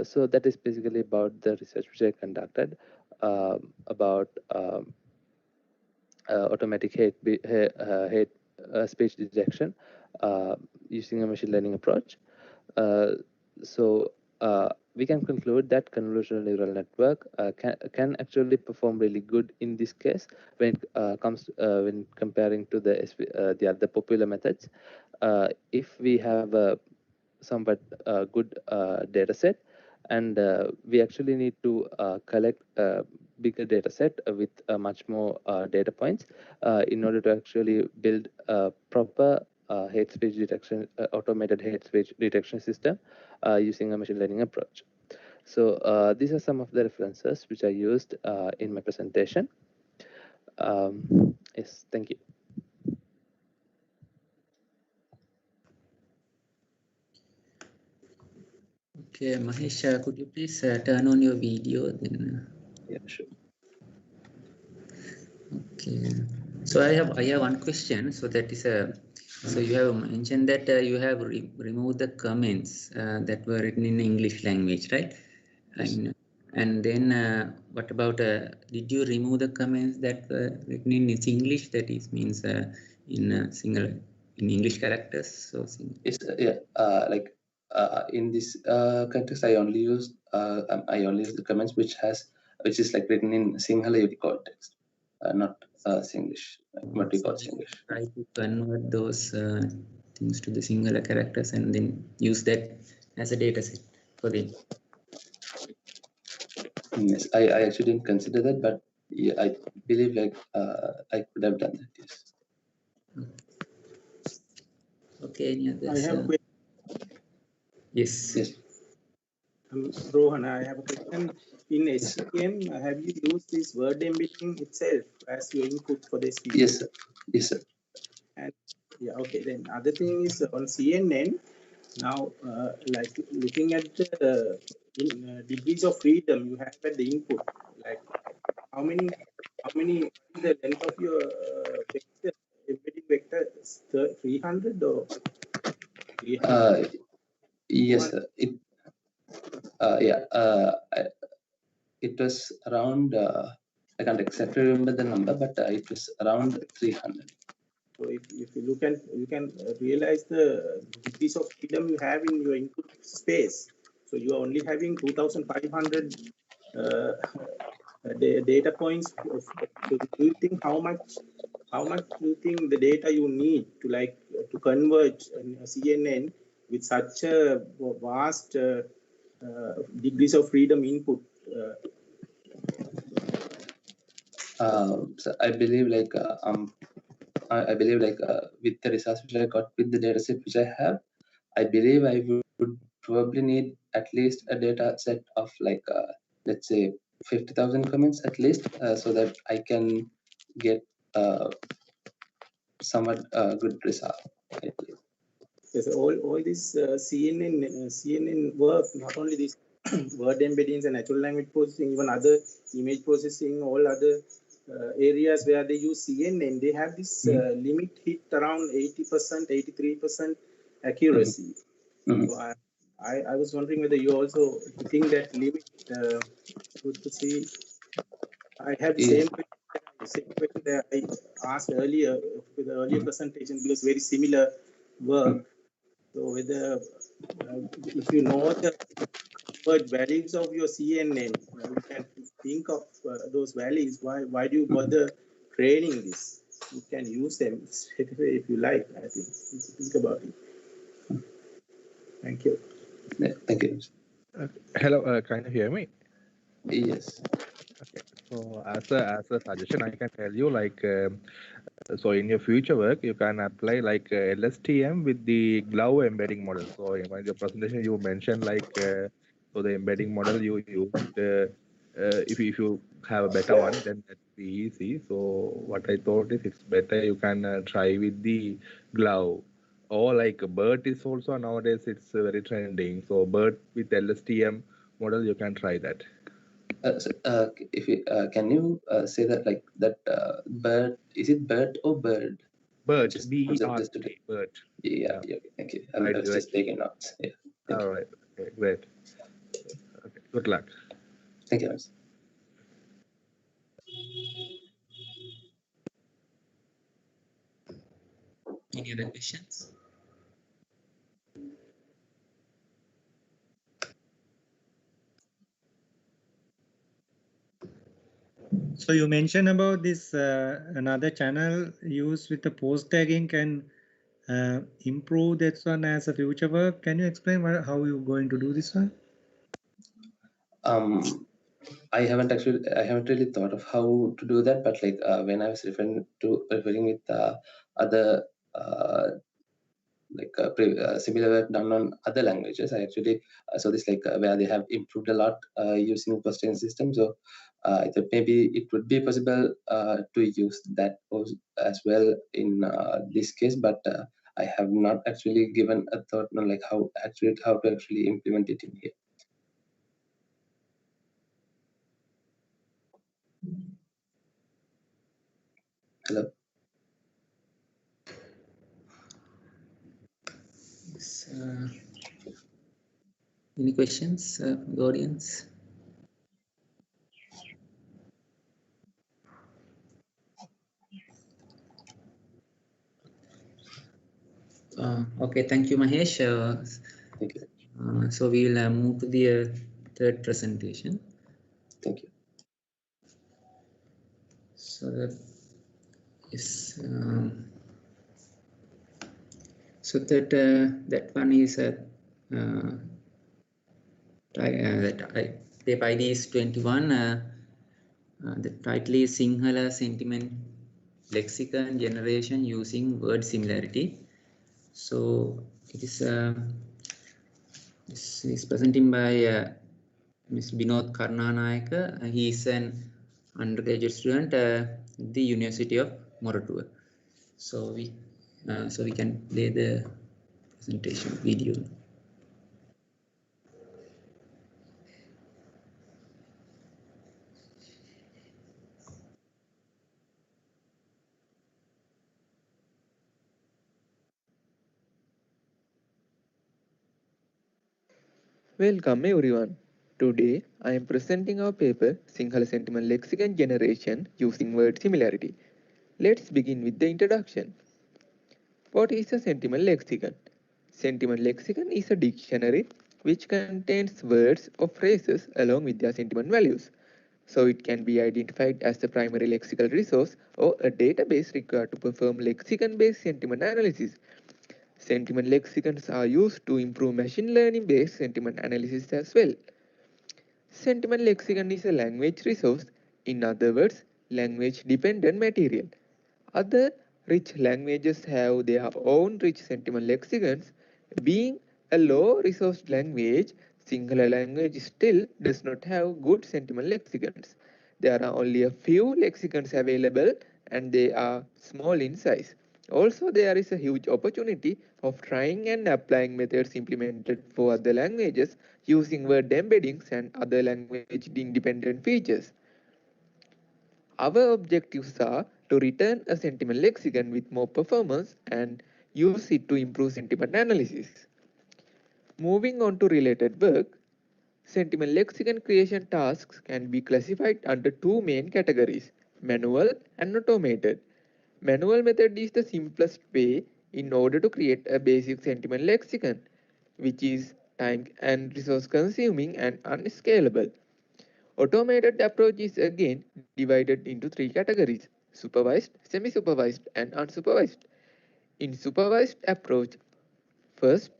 So that is basically about the research which I conducted about automatic hate speech detection using a machine learning approach. So we can conclude that convolutional neural network can actually perform really good in this case when it comes when comparing to the other popular methods. If we have somewhat good data set, and we actually need to collect a bigger data set with much more data points in order to actually build a proper hate speech detection, automated hate speech detection system using a machine learning approach. So these are some of the references which I used in my presentation. Yes, thank you. Okay, Mahesh, could you please turn on your video then? Yeah, sure. Okay. So I have one question. So that is so you have mentioned that you have removed the comments that were written in English language, right? Yes. And then what about did you remove the comments that were written in English? That is means in English characters. So Yes, yeah. Like in this context, I only use the comments which is like written in Sinhala Unicode text, not Singlish, like what we call Singlish. Try to convert those things to the singular characters and then use that as a data set for them. Yes, I actually didn't consider that, but yeah, I believe like I could have done that. Yes. Okay, any others? I have a question. Yes. Yes. Rohan, I have a question. In STM, have you used this word embedding itself as your input for the speech? Yes, sir. Yes, sir. And yeah, okay. Then other thing is on CNN. Now, like looking at the degrees of freedom you have at the input, like how many is the length of your vector, embedding vector? 300 or 300? Yes, sir. It was around. I can't exactly remember the number, but it was around 300. So if you look at, you can realize the degrees of freedom you have in your input space. So you are only having 2,500 data points. So do you think how much do you think the data you need to converge a CNN with such a vast degrees of freedom input? So I believe like with the results which I got with the dataset which I have, I believe I would probably need at least a data set of like let's say 50,000 comments at least, so that I can get somewhat good result. Yes, all this CNN work, not only this word embeddings and natural language processing, even other image processing, all other areas where they use CNN, they have this limit hit around 80%, 83% accuracy. So I was wondering whether you also hitting that limit. Good to see. I have the same question that I asked earlier with the earlier presentation, because very similar work. So whether if you know the word values of your CNN, you can think of those values. Why do you bother training this? You can use them straight away if you like. I think you should think about it. Thank you. Yeah, thank you. Hello, can you hear me? Yes. Okay. So as a suggestion, I can tell you like so in your future work you can apply like LSTM with the glove embedding model. So in your presentation you mentioned like so the embedding model you used. If you have a better one, then that'd be easy. So what I thought is it's better you can try with the glove. Or like BERT is also nowadays it's very trending. So BERT with LSTM model you can try that. If you can you say that like that bird, is it bird or bird? BERT, just B-E-R-T, BERT. Yeah, thank you. I was just taking notes. Yeah. All right. Okay, great. Okay, good luck. Thank you. Any other questions? So you mentioned about this another channel used with the post tagging can improve that one as a future work. Can you explain how you're going to do this one? I haven't really thought of how to do that, but like when I was referring with other similar work done on other languages, I actually saw this where they have improved a lot using clustering system. So I thought maybe it would be possible to use that as well in this case, but I have not actually given a thought on like how to actually implement it in here. Hello. Any questions from the audience? Okay, thank you, Mahesh. Thank you. So we will move to the third presentation. Thank you. So that is so that one is paper ID is 21. The title is Sinhala Sentiment Lexicon Generation Using Word Similarity. So it is this is presented by Mr. Binod Karnanayaka. He is an undergraduate student at the University of Moratuwa. So we can play the presentation video. Welcome everyone. Today I am presenting our paper Sinhala Sentiment Lexicon Generation using word similarity. Let's begin with the introduction. What is a sentiment lexicon? Sentiment lexicon is a dictionary which contains words or phrases along with their sentiment values. So it can be identified as the primary lexical resource or a database required to perform lexicon-based sentiment analysis. Sentiment lexicons are used to improve machine learning-based sentiment analysis as well. Sentiment lexicon is a language resource, in other words, language-dependent material. Other rich languages have their own rich sentiment lexicons. Being a low-resourced language, Sinhala language still does not have good sentiment lexicons. There are only a few lexicons available and they are small in size. Also, there is a huge opportunity of trying and applying methods implemented for other languages using word embeddings and other language-independent features. Our objectives are to return a sentiment lexicon with more performance and use it to improve sentiment analysis. Moving on to related work, sentiment lexicon creation tasks can be classified under two main categories, manual and automated. Manual method is the simplest way in order to create a basic sentiment lexicon, which is time and resource consuming and unscalable. Automated approach is again divided into three categories: supervised, semi-supervised, and unsupervised. In supervised approach, first,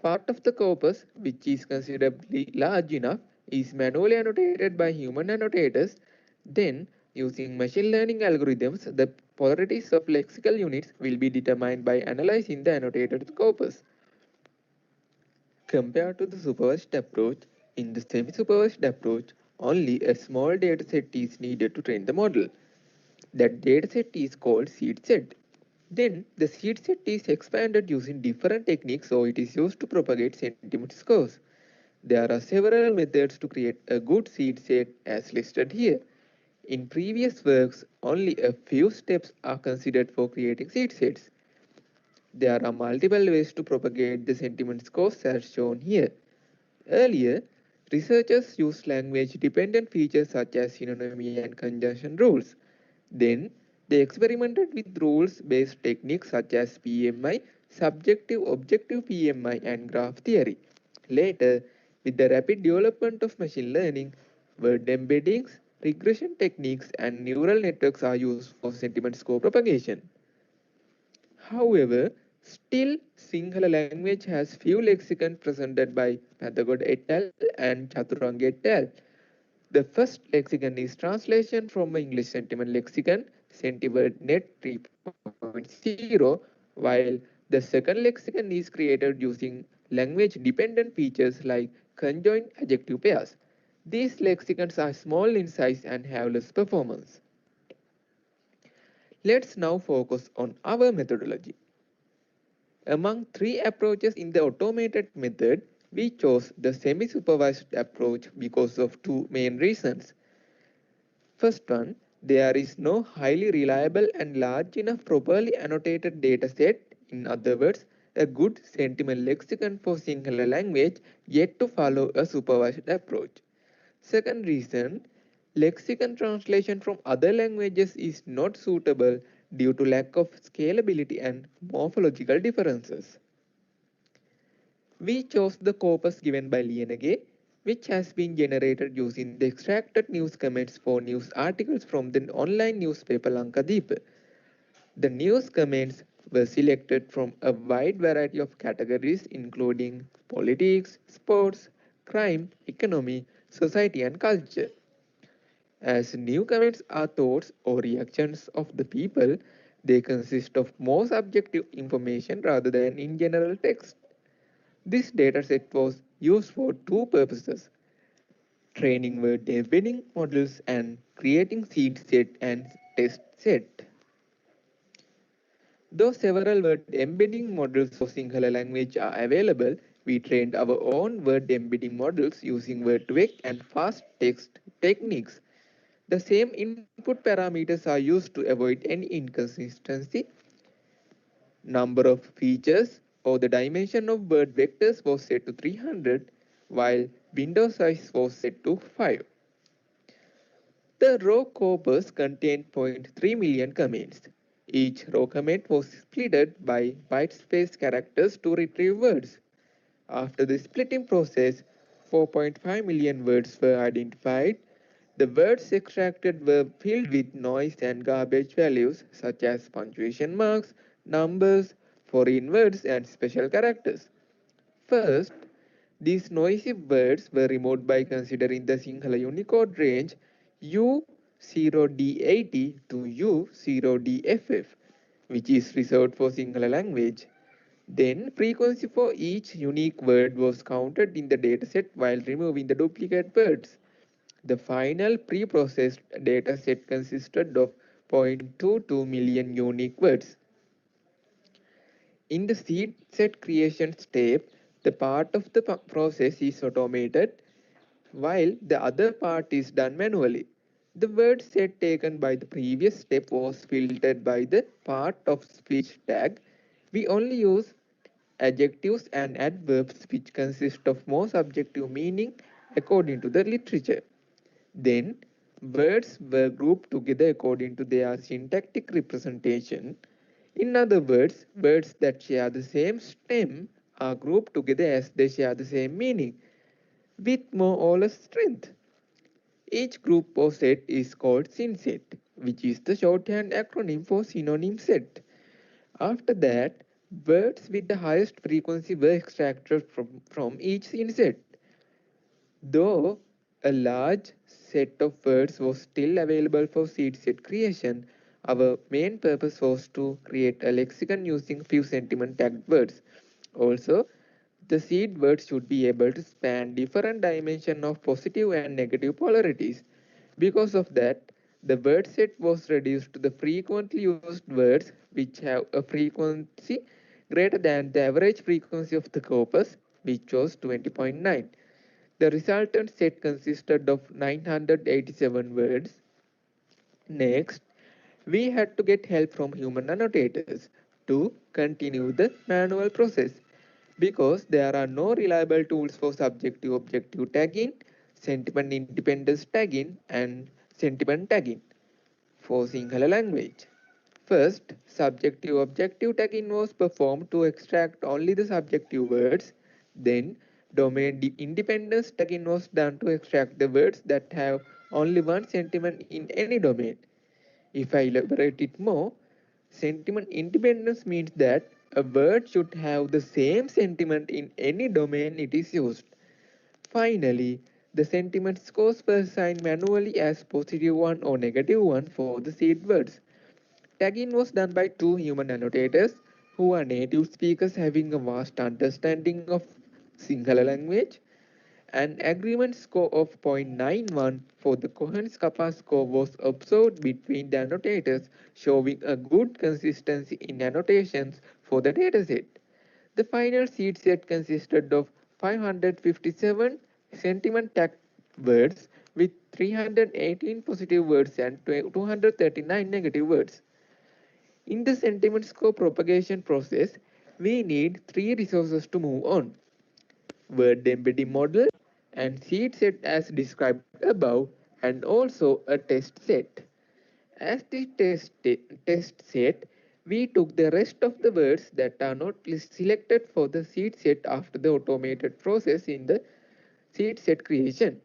part of the corpus, which is considerably large enough, is manually annotated by human annotators. Then, using machine learning algorithms, the polarities of lexical units will be determined by analyzing the annotated corpus. Compared to the supervised approach, in the semi-supervised approach, only a small dataset is needed to train the model. That dataset is called seed set. Then the seed set is expanded using different techniques, so it is used to propagate sentiment scores. There are several methods to create a good seed set as listed here. In previous works, only a few steps are considered for creating seed sets. There are multiple ways to propagate the sentiment scores as shown here. Earlier, researchers used language-dependent features such as synonymy and conjunction rules. Then, they experimented with rules-based techniques such as PMI, subjective-objective PMI, and graph theory. Later, with the rapid development of machine learning, word embeddings, regression techniques, and neural networks are used for sentiment score propagation. However, Still, Sinhala language has few lexicons presented by Mathagod et al. And Chaturanga et al. The first lexicon is translation from English Sentiment Lexicon, Sentiword Net 3.0, while the second lexicon is created using language-dependent features like conjoined adjective pairs. These lexicons are small in size and have less performance. Let's now focus on our methodology. Among three approaches in the automated method, we chose the semi-supervised approach because of two main reasons. First one, there is no highly reliable and large enough properly annotated dataset, in other words, a good sentiment lexicon for Sinhala language yet to follow a supervised approach. Second reason, lexicon translation from other languages is not suitable due to lack of scalability and morphological differences. We chose the corpus given by Lienage, which has been generated using the extracted news comments for news articles from the online newspaper Lankadeep. The news comments were selected from a wide variety of categories including politics, sports, crime, economy, society and culture. As new comments are thoughts or reactions of the people, they consist of more subjective information rather than in general text. This dataset was used for two purposes: training word embedding models and creating seed set and test set. Though several word embedding models for Sinhala language are available, we trained our own word embedding models using word-to-vec and fast text techniques. The same input parameters are used to avoid any inconsistency. Number of features or the dimension of word vectors was set to 300, while window size was set to 5. The row corpus contained 0.3 million comments. Each row comment was splitted by byte-space characters to retrieve words. After the splitting process, 4.5 million words were identified. The words extracted were filled with noise and garbage values such as punctuation marks, numbers, foreign words, and special characters. First, these noisy words were removed by considering the Sinhala Unicode range U0D80 to U0DFF, which is reserved for Sinhala language. Then, frequency for each unique word was counted in the dataset while removing the duplicate words. The final pre-processed dataset consisted of 0.22 million unique words. In the seed set creation step, the part of the process is automated while the other part is done manually. The word set taken by the previous step was filtered by the part of speech tag. We only use adjectives and adverbs which consist of more subjective meaning according to the literature. Then, words were grouped together according to their syntactic representation. In other words, words that share the same stem are grouped together as they share the same meaning, with more or less strength. Each group or set is called synset, which is the shorthand acronym for synonym set. After that, words with the highest frequency were extracted from each synset. Though a large set of words was still available for seed set creation, our main purpose was to create a lexicon using few sentiment tagged words. Also, the seed words should be able to span different dimensions of positive and negative polarities. Because of that, the word set was reduced to the frequently used words which have a frequency greater than the average frequency of the corpus, which was 20.9. The resultant set consisted of 987 words. Next, we had to get help from human annotators to continue the manual process because there are no reliable tools for subjective-objective tagging, sentiment independence tagging, and sentiment tagging for Sinhala language. First, subjective-objective tagging was performed to extract only the subjective words. Then, domain independence tagging was done to extract the words that have only one sentiment in any domain. If I elaborate it more, sentiment independence means that A word should have the same sentiment in any domain it is used. Finally, the sentiment scores were assigned manually as +1 or -1 for the seed words. Tagging was done by 2 human annotators who are native speakers having a vast understanding of Sinhala language. An agreement score of 0.91 for the Cohen-Kappa score was observed between the annotators, showing a good consistency in annotations for the dataset. The final seed set consisted of 557 sentiment tag words with 318 positive words and 239 negative words. In the sentiment score propagation process, we need 3 resources to move on: word embedding model and seed set as described above, and also a test set. As the test set, we took the rest of the words that are not selected for the seed set after the automated process in the seed set creation.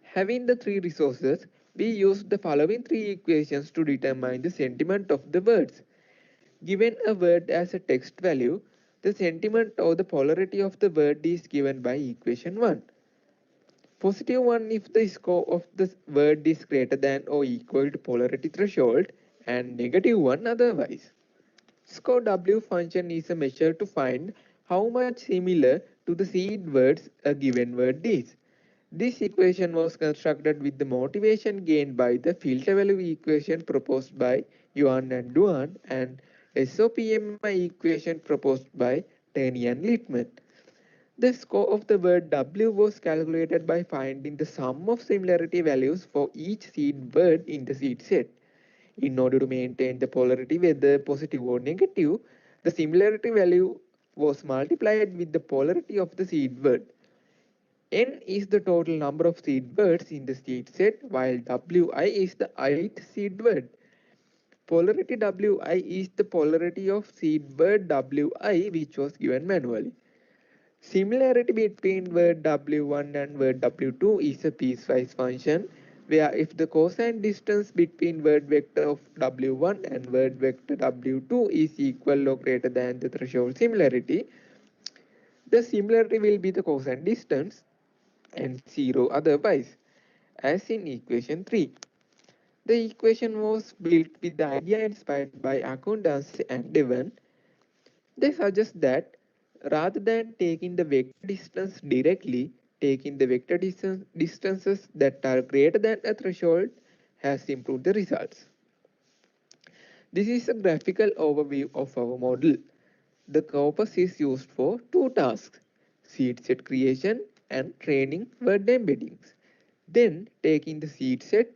Having the 3 resources, we used the following 3 equations to determine the sentiment of the words. Given a word as a text value, the sentiment or the polarity of the word is given by equation 1. +1 if the score of the word is greater than or equal to polarity threshold, and -1 otherwise. Score W function is a measure to find how much similar to the seed words a given word is. This equation was constructed with the motivation gained by the filter value equation proposed by Yuan and Duan and SOPMI equation proposed by Turney and Littman. The score of the word W was calculated by finding the sum of similarity values for each seed word in the seed set. In order to maintain the polarity whether positive or negative, the similarity value was multiplied with the polarity of the seed word. N is the total number of seed words in the seed set, while Wi is the ith seed word. Polarity Wi is the polarity of seed word Wi, which was given manually. Similarity between word W1 and word W2 is a piecewise function, where if the cosine distance between word vector of W1 and word vector W2 is equal or greater than the threshold similarity, the similarity will be the cosine distance and 0 otherwise, as in equation 3. The equation was built with the idea inspired by Akundas and Devan. They suggest that rather than taking the vector distance directly, taking the vector distances that are greater than a threshold has improved the results. This is a graphical overview of our model. The corpus is used for 2 tasks: seed set creation and training word embeddings. Then, taking the seed set,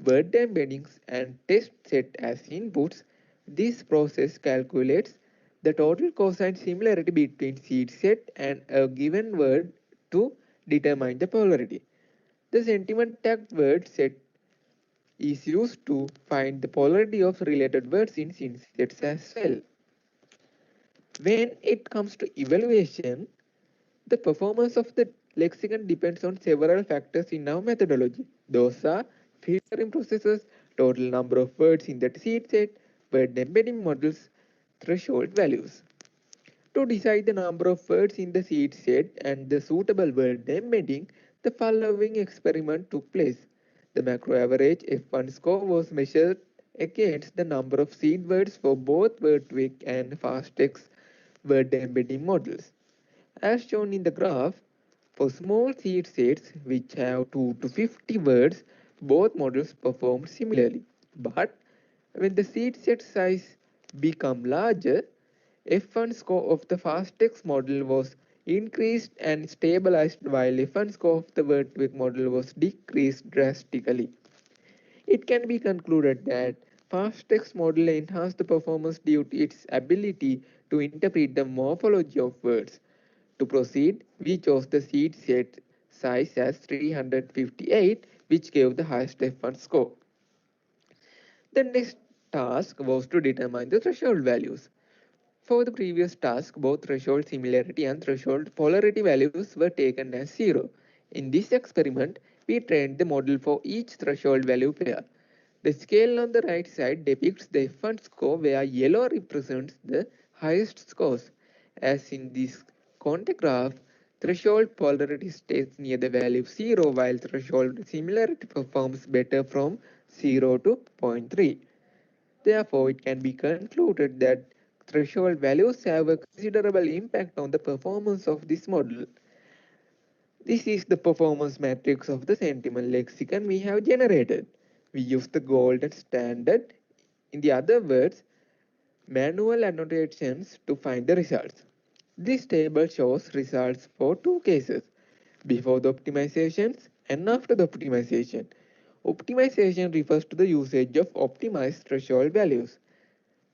word embeddings and test set as inputs, this process calculates the total cosine similarity between seed set and a given word to determine the polarity. The sentiment tag word set is used to find the polarity of related words in seed sets as well. When it comes to evaluation, the performance of the lexicon depends on several factors in our methodology. Those are filtering processes, total number of words in that seed set, word embedding models, threshold values. To decide the number of words in the seed set and the suitable word embedding, the following experiment took place. The macro average F1 score was measured against the number of seed words for both WordTwig and FastText word embedding models. As shown in the graph, for small seed sets which have 2 to 50 words, both models performed similarly. But when the seed set size become larger, F1 score of the FastText model was increased and stabilized, while F1 score of the WordTwig model was decreased drastically. It can be concluded that FastText model enhanced the performance due to its ability to interpret the morphology of words. To proceed, we chose the seed set size as 358, which gave the highest F1 score. The next task was to determine the threshold values. For the previous task, both threshold similarity and threshold polarity values were taken as 0. In this experiment, we trained the model for each threshold value pair. The scale on the right side depicts the F1 score, where yellow represents the highest scores. As in this contact graph, threshold polarity stays near the value of 0, while threshold similarity performs better from 0 to 0.3. Therefore, it can be concluded that threshold values have a considerable impact on the performance of this model. This is the performance matrix of the sentiment lexicon we have generated. We use the golden standard, in the other words, manual annotations to find the results. This table shows results for two cases, before the optimizations and after the optimization. Optimization refers to the usage of optimized threshold values.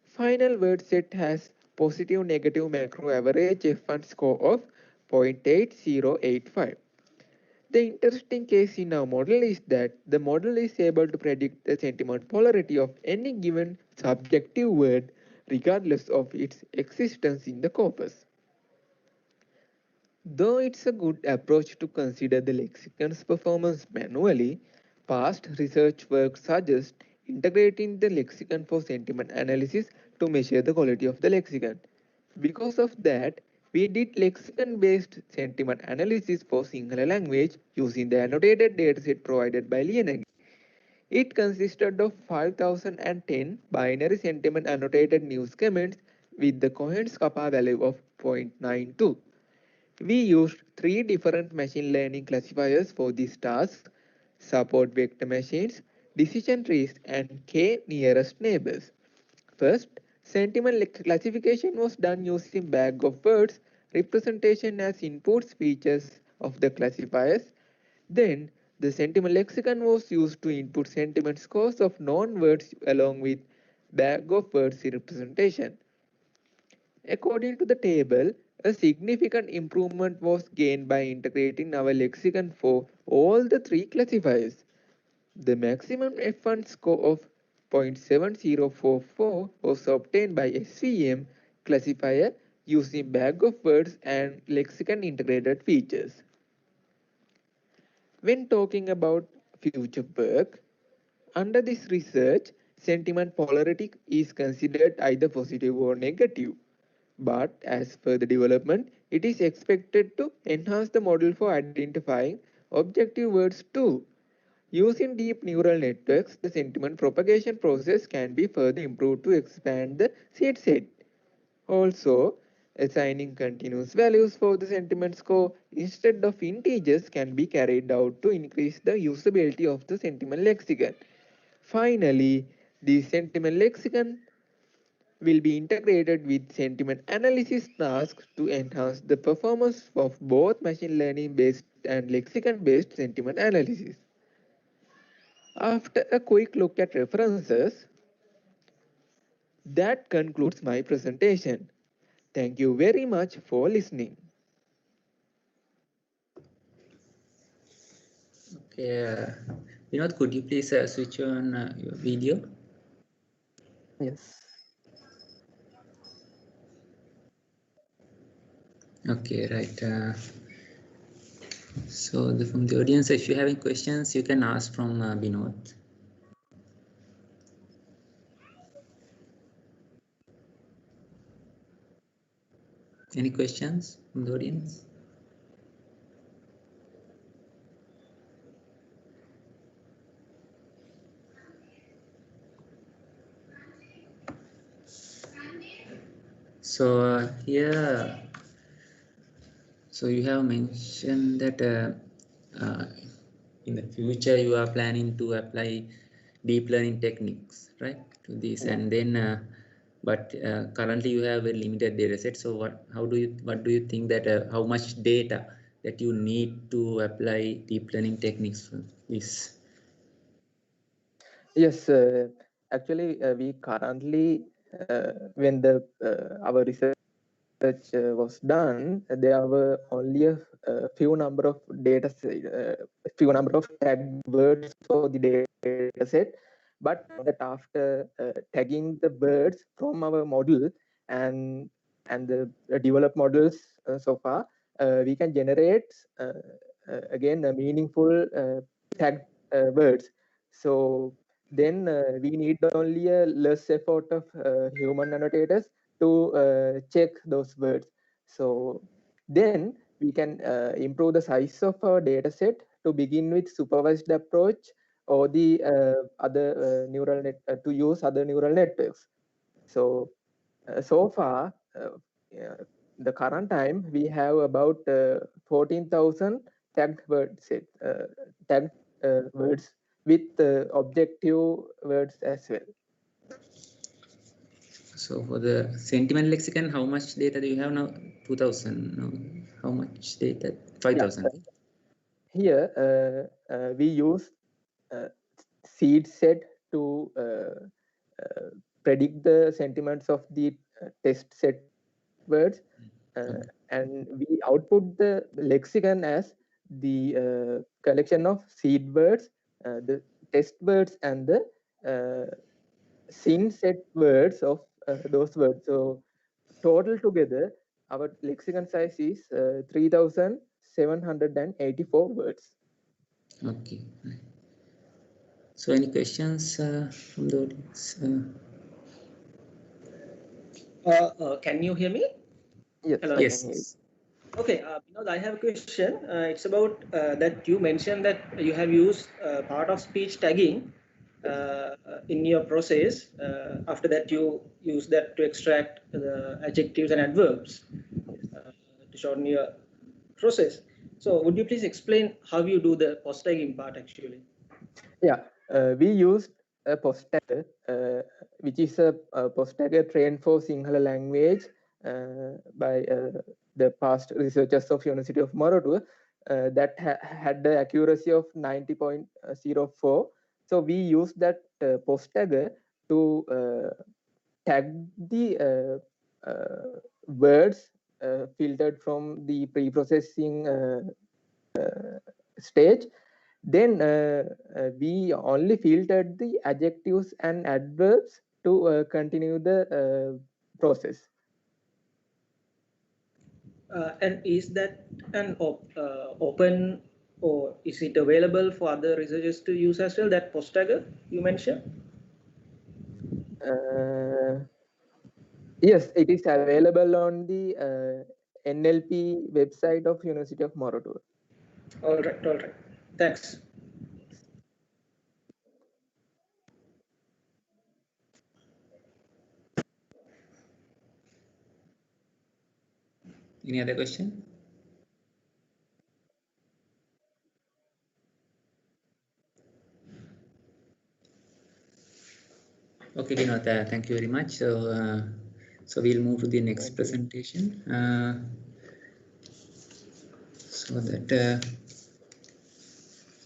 Final word set has positive negative macro average F1 score of 0.8085. The interesting case in our model is that the model is able to predict the sentiment polarity of any given subjective word regardless of its existence in the corpus. Though it's a good approach to consider the lexicon's performance manually, past research work suggests integrating the lexicon for sentiment analysis to measure the quality of the lexicon. Because of that, we did lexicon-based sentiment analysis for Sinhala language using the annotated dataset provided by Lianagi. It consisted of 5010 binary sentiment annotated news comments with the Cohen's-Kappa value of 0.92. We used three different machine learning classifiers for this task: support vector machines, decision trees, and k nearest neighbors. First, sentiment classification was done using bag of words representation as inputs features of the classifiers. Then, the sentiment lexicon was used to input sentiment scores of known words along with bag of words representation. According to the table, a significant improvement was gained by integrating our lexicon for all the three classifiers. The maximum F1 score of 0.7044 was obtained by SVM classifier using bag of words and lexicon integrated features. When talking about future work, under this research, sentiment polarity is considered either positive or negative. But as further development, it is expected to enhance the model for identifying objective words too. Using deep neural networks, the sentiment propagation process can be further improved to expand the seed set. Also, assigning continuous values for the sentiment score instead of integers can be carried out to increase the usability of the sentiment lexicon. Finally, the sentiment lexicon will be integrated with sentiment analysis tasks to enhance the performance of both machine learning based and lexicon based sentiment analysis. After a quick look at references, that concludes my presentation. Thank you very much for listening. Okay, Vinod, could you please switch on your video? Yes. Okay, right. So from the audience, if you have any questions, you can ask from Vinod. Any questions from the audience? So here, so you have mentioned that in the future you are planning to apply deep learning techniques, right, to this, and then but currently you have a limited data set. So what do you think that how much data that you need to apply deep learning techniques for this? Yes, actually, we currently, when our research was done, there were only a few number of few number of tag words for the data set. But that after tagging the words from our model and the developed models so far, we can generate again a meaningful tag words. So then we need only a less effort of human annotators to check those words. So then we can improve the size of our data set to begin with supervised approach or the other neural net to use other neural networks. So so far, the current time we have about 14,000 tagged word set, tagged words with objective words as well. So for the sentiment lexicon, how much data do you have now? 2,000. No. How much data? 5,000. Here we use seed set to predict the sentiments of the test set words, and we output the lexicon as the collection of seed words, the test words, and the sin set words of those words. So total together, our lexicon size is 3,784 words. Okay. So any questions from the audience? Can you hear me? Yes, hello. I can hear you. Okay, Vinod, I have a question. It's about that you mentioned that you have used part of speech tagging in your process. After that, you use that to extract the adjectives and adverbs to shorten your process. So would you please explain how you do the post tagging part actually? Yeah, we used a post tagger, which is a post tagger trained for Sinhala language by the past researchers of University of Moratuwa that had the accuracy of 90.04. So we used that post tagger to tag the words filtered from the pre-processing stage. Then we only filtered the adjectives and adverbs to continue the process. And is that an open, or is it available for other researchers to use as well, that post tagger you mentioned? Yes, it is available on the NLP website of University of Moratuwa. All right. Thanks. Any other question? Okay, Vinod, thank you very much. So we'll move to the next presentation. So that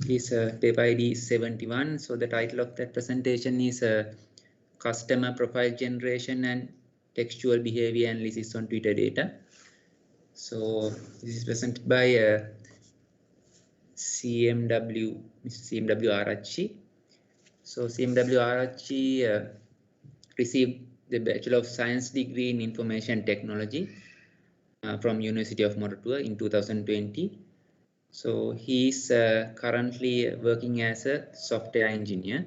is paper ID 71. So the title of that presentation is Customer Profile Generation and Textual Behavior Analysis on Twitter Data. So this is presented by Mr. CMW Arachi. So CMW Arachi received the Bachelor of Science degree in Information Technology from University of Moratuwa in 2020. So he is currently working as a software engineer.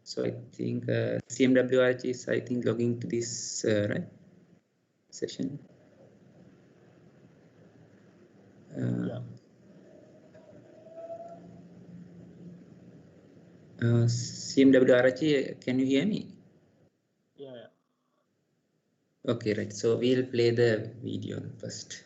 So I think CMWRH is, I think, logging to this right session. CMWRH, can you hear me? Yeah. Okay, right. So we'll play the video first.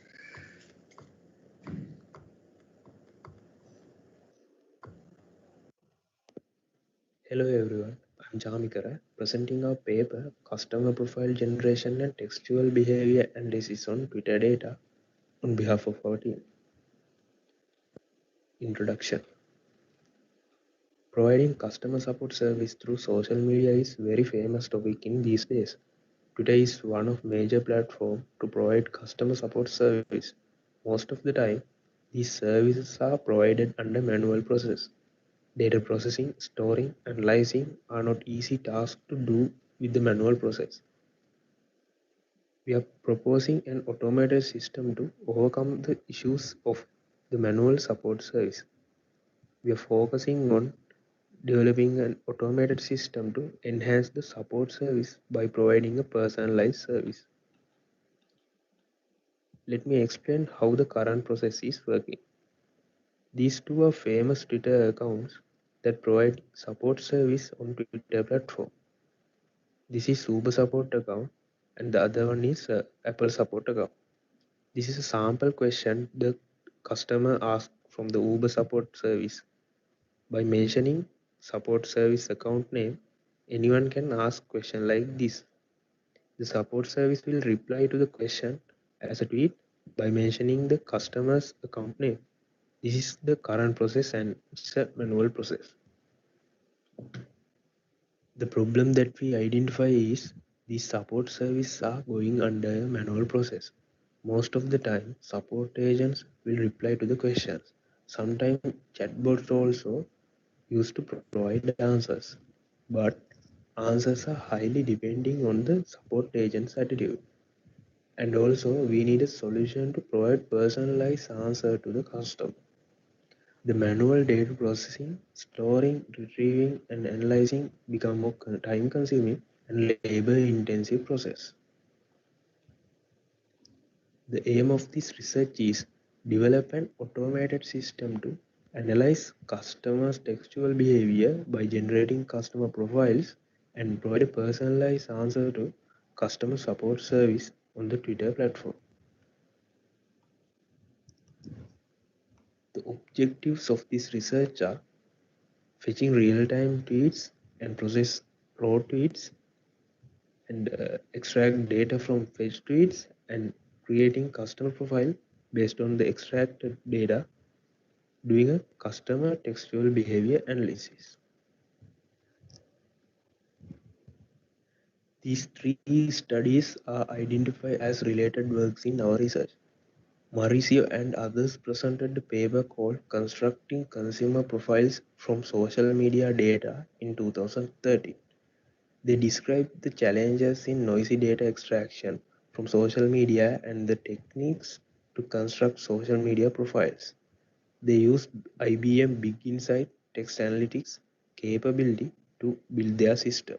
Hello everyone, I'm ICTer, presenting our paper Customer Profile Generation and Textual Behavior Analysis on Twitter Data on behalf of our team. Introduction. Providing customer support service through social media is very famous topic in these days. Twitter is one of major platforms to provide customer support service. Most of the time, these services are provided under manual process. Data processing, storing, analyzing are not easy tasks to do with the manual process. We are proposing an automated system to overcome the issues of the manual support service. We are focusing on developing an automated system to enhance the support service by providing a personalized service. Let me explain how the current process is working. These two are famous Twitter accounts that provide support service on Twitter platform. This is Uber support account and the other one is Apple support account. This is a sample question the customer asks from the Uber support service. By mentioning support service account name, anyone can ask question like this. The support service will reply to the question as a tweet by mentioning the customer's account name. This is the current process and it's a manual process. The problem that we identify is these support services are going under a manual process. Most of the time, support agents will reply to the questions. Sometimes chatbots also used to provide answers, but answers are highly depending on the support agent's attitude. And also, we need a solution to provide personalized answer to the customer. The manual data processing, storing, retrieving, and analyzing become more time-consuming and labor-intensive process. The aim of this research is develop an automated system to analyze customers' textual behavior by generating customer profiles and provide a personalized answer to customer support service on the Twitter platform. The objectives of this research are fetching real-time tweets and process raw tweets and extract data from fetch tweets and creating customer profile based on the extracted data, doing a customer textual behavior analysis. These three studies are identified as related works in our research. Mauricio and others presented a paper called Constructing Consumer Profiles from Social Media Data in 2013. They described the challenges in noisy data extraction from social media and the techniques to construct social media profiles. They used IBM Big Insight text analytics capability to build their system.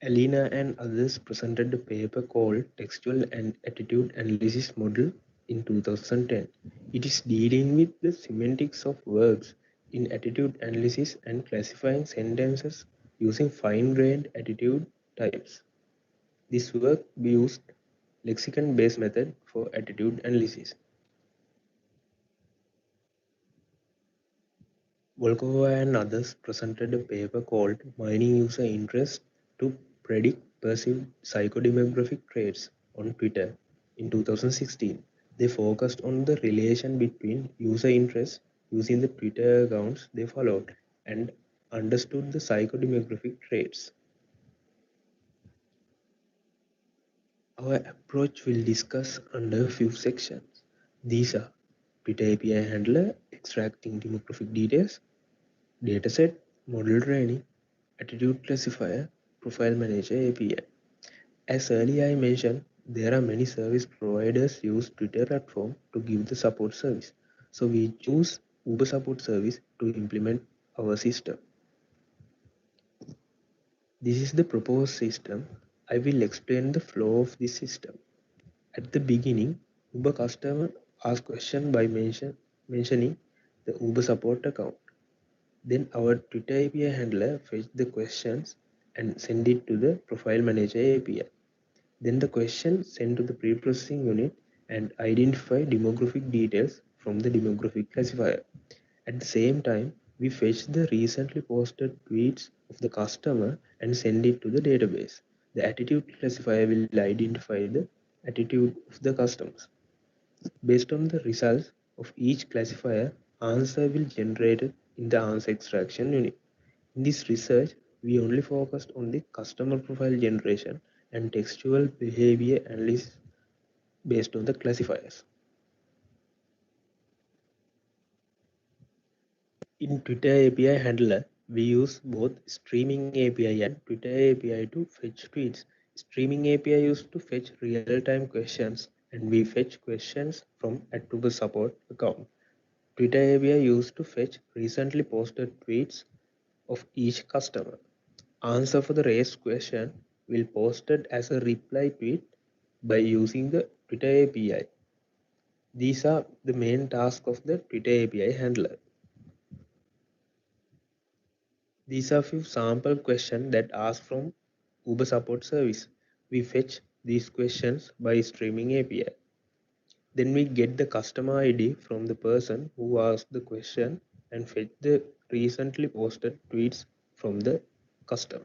Alina and others presented a paper called Textual and Attitude Analysis Model in 2010. It is dealing with the semantics of verbs in attitude analysis and classifying sentences using fine-grained attitude types. This work used lexicon-based method for attitude analysis. Volkova and others presented a paper called Mining User Interest to Predict Perceived Psychodemographic Traits on Twitter in 2016. They focused on the relation between user interest using the Twitter accounts they followed and understood the psychodemographic traits. Our approach will discuss under a few sections. These are Twitter API handler, extracting demographic details, dataset, model training, attitude classifier, profile manager API. As earlier I mentioned, there are many service providers use Twitter platform to give the support service. So we choose Uber support service to implement our system. This is the proposed system. I will explain the flow of this system. At the beginning, Uber customer asks question by mentioning the Uber support account. Then our Twitter API handler fetch the questions and send it to the profile manager API. Then the question sent to the preprocessing unit and identify demographic details from the demographic classifier. At the same time, we fetch the recently posted tweets of the customer and send it to the database. The attitude classifier will identify the attitude of the customers. Based on the results of each classifier, answer will generate in the answer extraction unit. In this research, we only focused on the customer profile generation and textual behavior analysis based on the classifiers. In Twitter API handler, we use both Streaming API and Twitter API to fetch tweets. Streaming API used to fetch real-time questions, and we fetch questions from Attuber support account. Twitter API used to fetch recently posted tweets of each customer. Answer for the raised question will posted as a reply tweet by using the Twitter API. These are the main tasks of the Twitter API handler. These are few sample questions that ask from Uber support service. We fetch these questions by streaming API. Then we get the customer ID from the person who asked the question and fetch the recently posted tweets from the customer.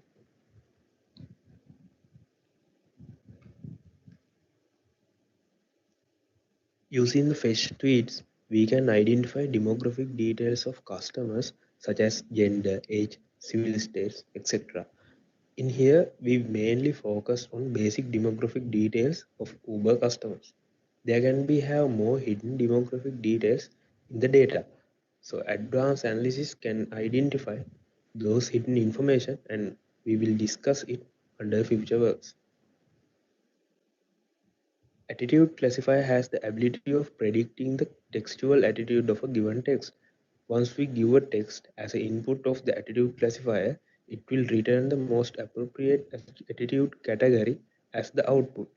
Using the fetch tweets, we can identify demographic details of customers such as gender, age, civil status, etc. In here, we mainly focus on basic demographic details of Uber customers. There can be have more hidden demographic details in the data. So advanced analysis can identify those hidden information, and we will discuss it under future works. Attitude classifier has the ability of predicting the textual attitude of a given text. Once we give a text as an input of the attitude classifier, it will return the most appropriate attitude category as the output.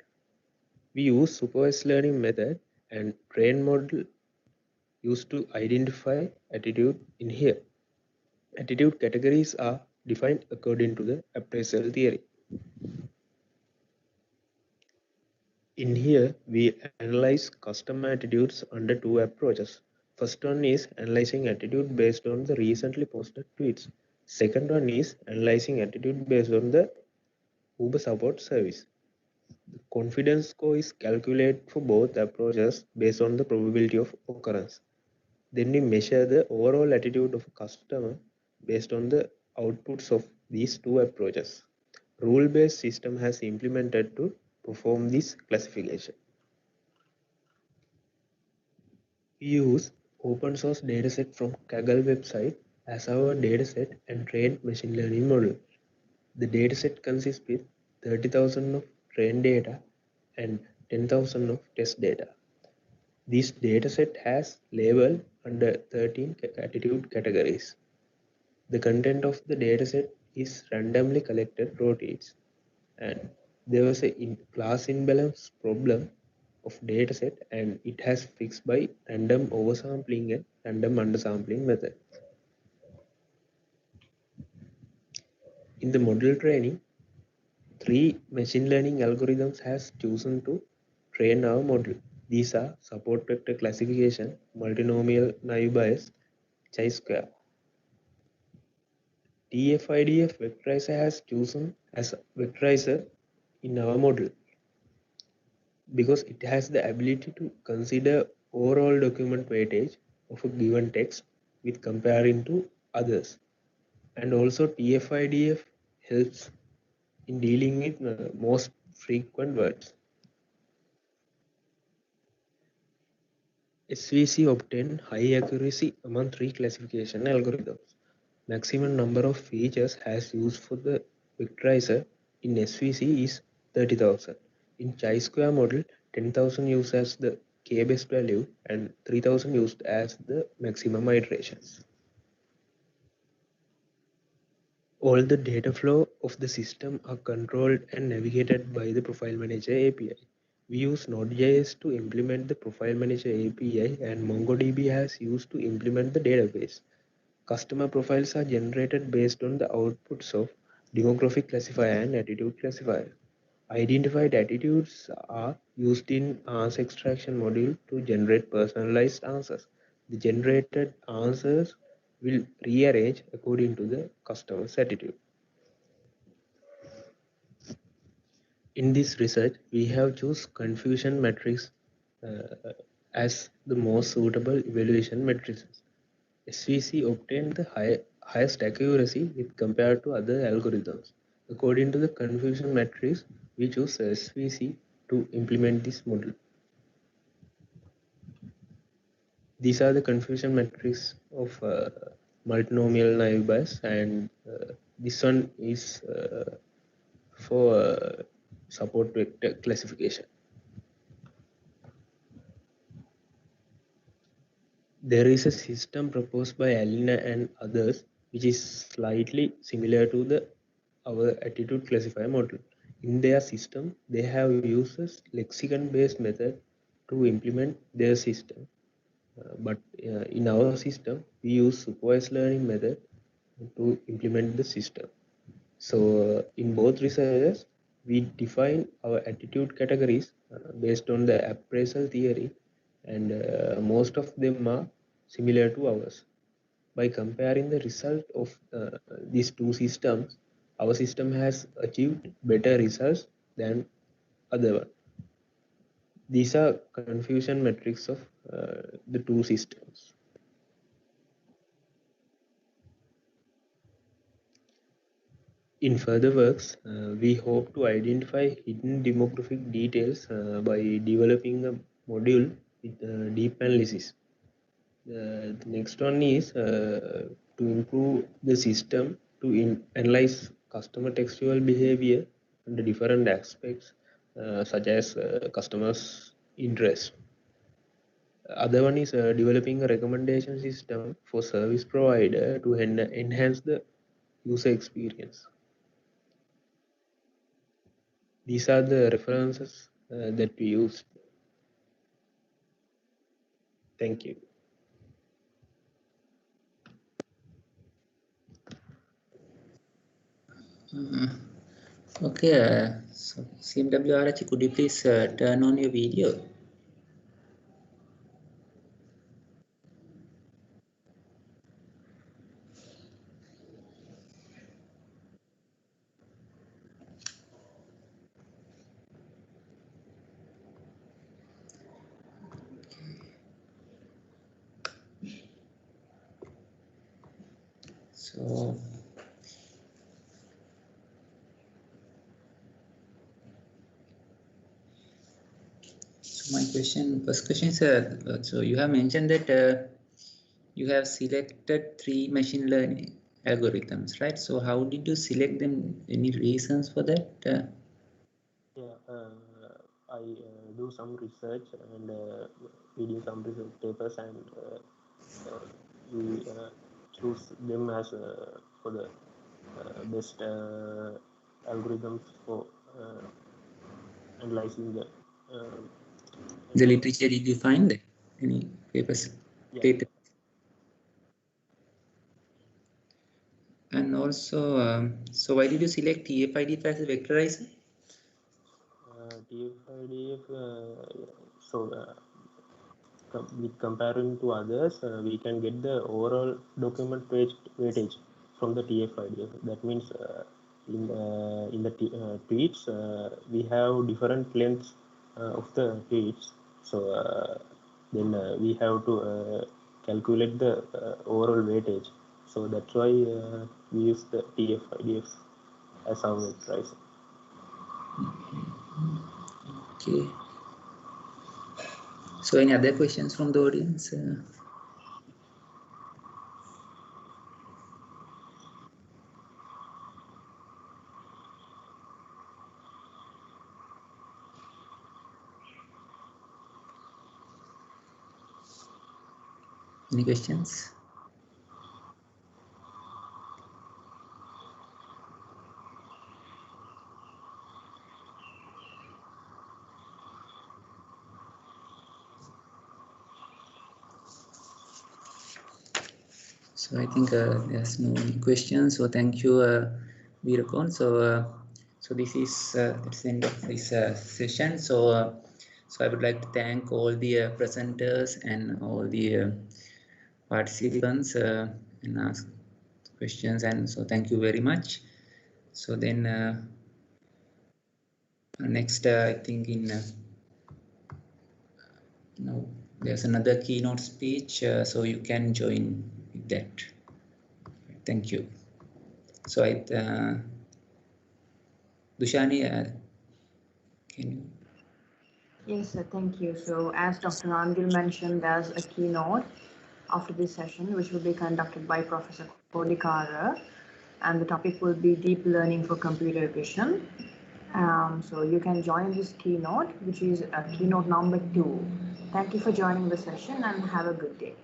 We use supervised learning method and train model used to identify attitude in here. Attitude categories are defined according to the appraisal theory. In here, we analyze customer attitudes under two approaches. First one is analyzing attitude based on the recently posted tweets. Second one is analyzing attitude based on the Uber support service. The confidence score is calculated for both approaches based on the probability of occurrence. Then we measure the overall attitude of a customer based on the outputs of these two approaches. Rule-based system has implemented to perform this classification. We use open source dataset from Kaggle website as our dataset and trained machine learning model. The dataset consists with 30,000 of trained data and 10,000 of test data. This dataset has labeled under 13 attitude categories. The content of the dataset is randomly collected raw tweets, and there was a class imbalance problem of dataset, and it has fixed by random oversampling and random undersampling method. In the model training, 3 machine learning algorithms has chosen to train our model. These are support vector classification, multinomial naive Bayes, chi-square. TF-IDF vectorizer has chosen as a vectorizer in our model because it has the ability to consider overall document weightage of a given text with comparing to others. And also TF-IDF helps in dealing with most frequent words. SVC obtained high accuracy among 3 classification algorithms. Maximum number of features has used for the vectorizer in SVC is 30,000. In chi-square model, 10,000 used as the k-best value and 3,000 used as the maximum iterations. All the data flow of the system are controlled and navigated by the Profile Manager API. We use Node.js to implement the Profile Manager API, and MongoDB has used to implement the database. Customer profiles are generated based on the outputs of demographic classifier and attitude classifier. Identified attitudes are used in answer extraction module to generate personalized answers. The generated answers will rearrange according to the customer's attitude. In this research, we have chosen confusion matrix as the most suitable evaluation matrices. SVC obtained the highest accuracy with compared to other algorithms. According to the confusion matrix, we choose SVC to implement this model. These are the confusion matrix of multinomial naive Bayes, and this one is for support vector classification. there is a system proposed by Alina and others, which is slightly similar to our attitude classifier model. In their system, they have used a lexicon-based method to implement their system. But in our system, we use supervised learning method to implement the system. So in both researches, we define our attitude categories based on the appraisal theory, and most of them are similar to ours. By comparing the result of these two systems, our system has achieved better results than other one. These are confusion metrics of the two systems. In further works, we hope to identify hidden demographic details by developing a module with deep analysis. The next one is to improve the system to analyze customer textual behavior under different aspects, such as customers' interest. Other one is developing a recommendation system for service provider to enhance the user experience. These are the references that we used. Thank you. Okay, so CMWRH, could you please turn on your video? So my first question is, so you have mentioned that you have selected 3 machine learning algorithms, right? So how did you select them? Any reasons for that? I do some research and reading some research papers, and we choose them as for the best algorithms for analyzing the literature. Did you find that? Any papers? Yeah. And also, so why did you select TF-IDF as a vectorizer? TF-IDF, with comparing to others, we can get the overall document weightage from the TF-IDF. That means in the tweets, we have different lengths of the tweets. So then we have to calculate the overall weightage. So that's why we use the TF-IDF as our vectorizer. Okay. So any other questions from the audience? Any questions? So I think there's no questions. So thank you, Virakon. So this is the end of this session. So I would like to thank all the presenters and all the participants and ask questions. And so thank you very much. So then next, I think in there's another keynote speech, so you can join with that. Thank you. So Dushani, can you? Yes, sir, thank you. So as Dr. Rangil mentioned, there's a keynote after this session, which will be conducted by Professor Kodikara, and the topic will be deep learning for computer vision. So you can join this keynote, which is keynote number 2. Thank you for joining the session and have a good day.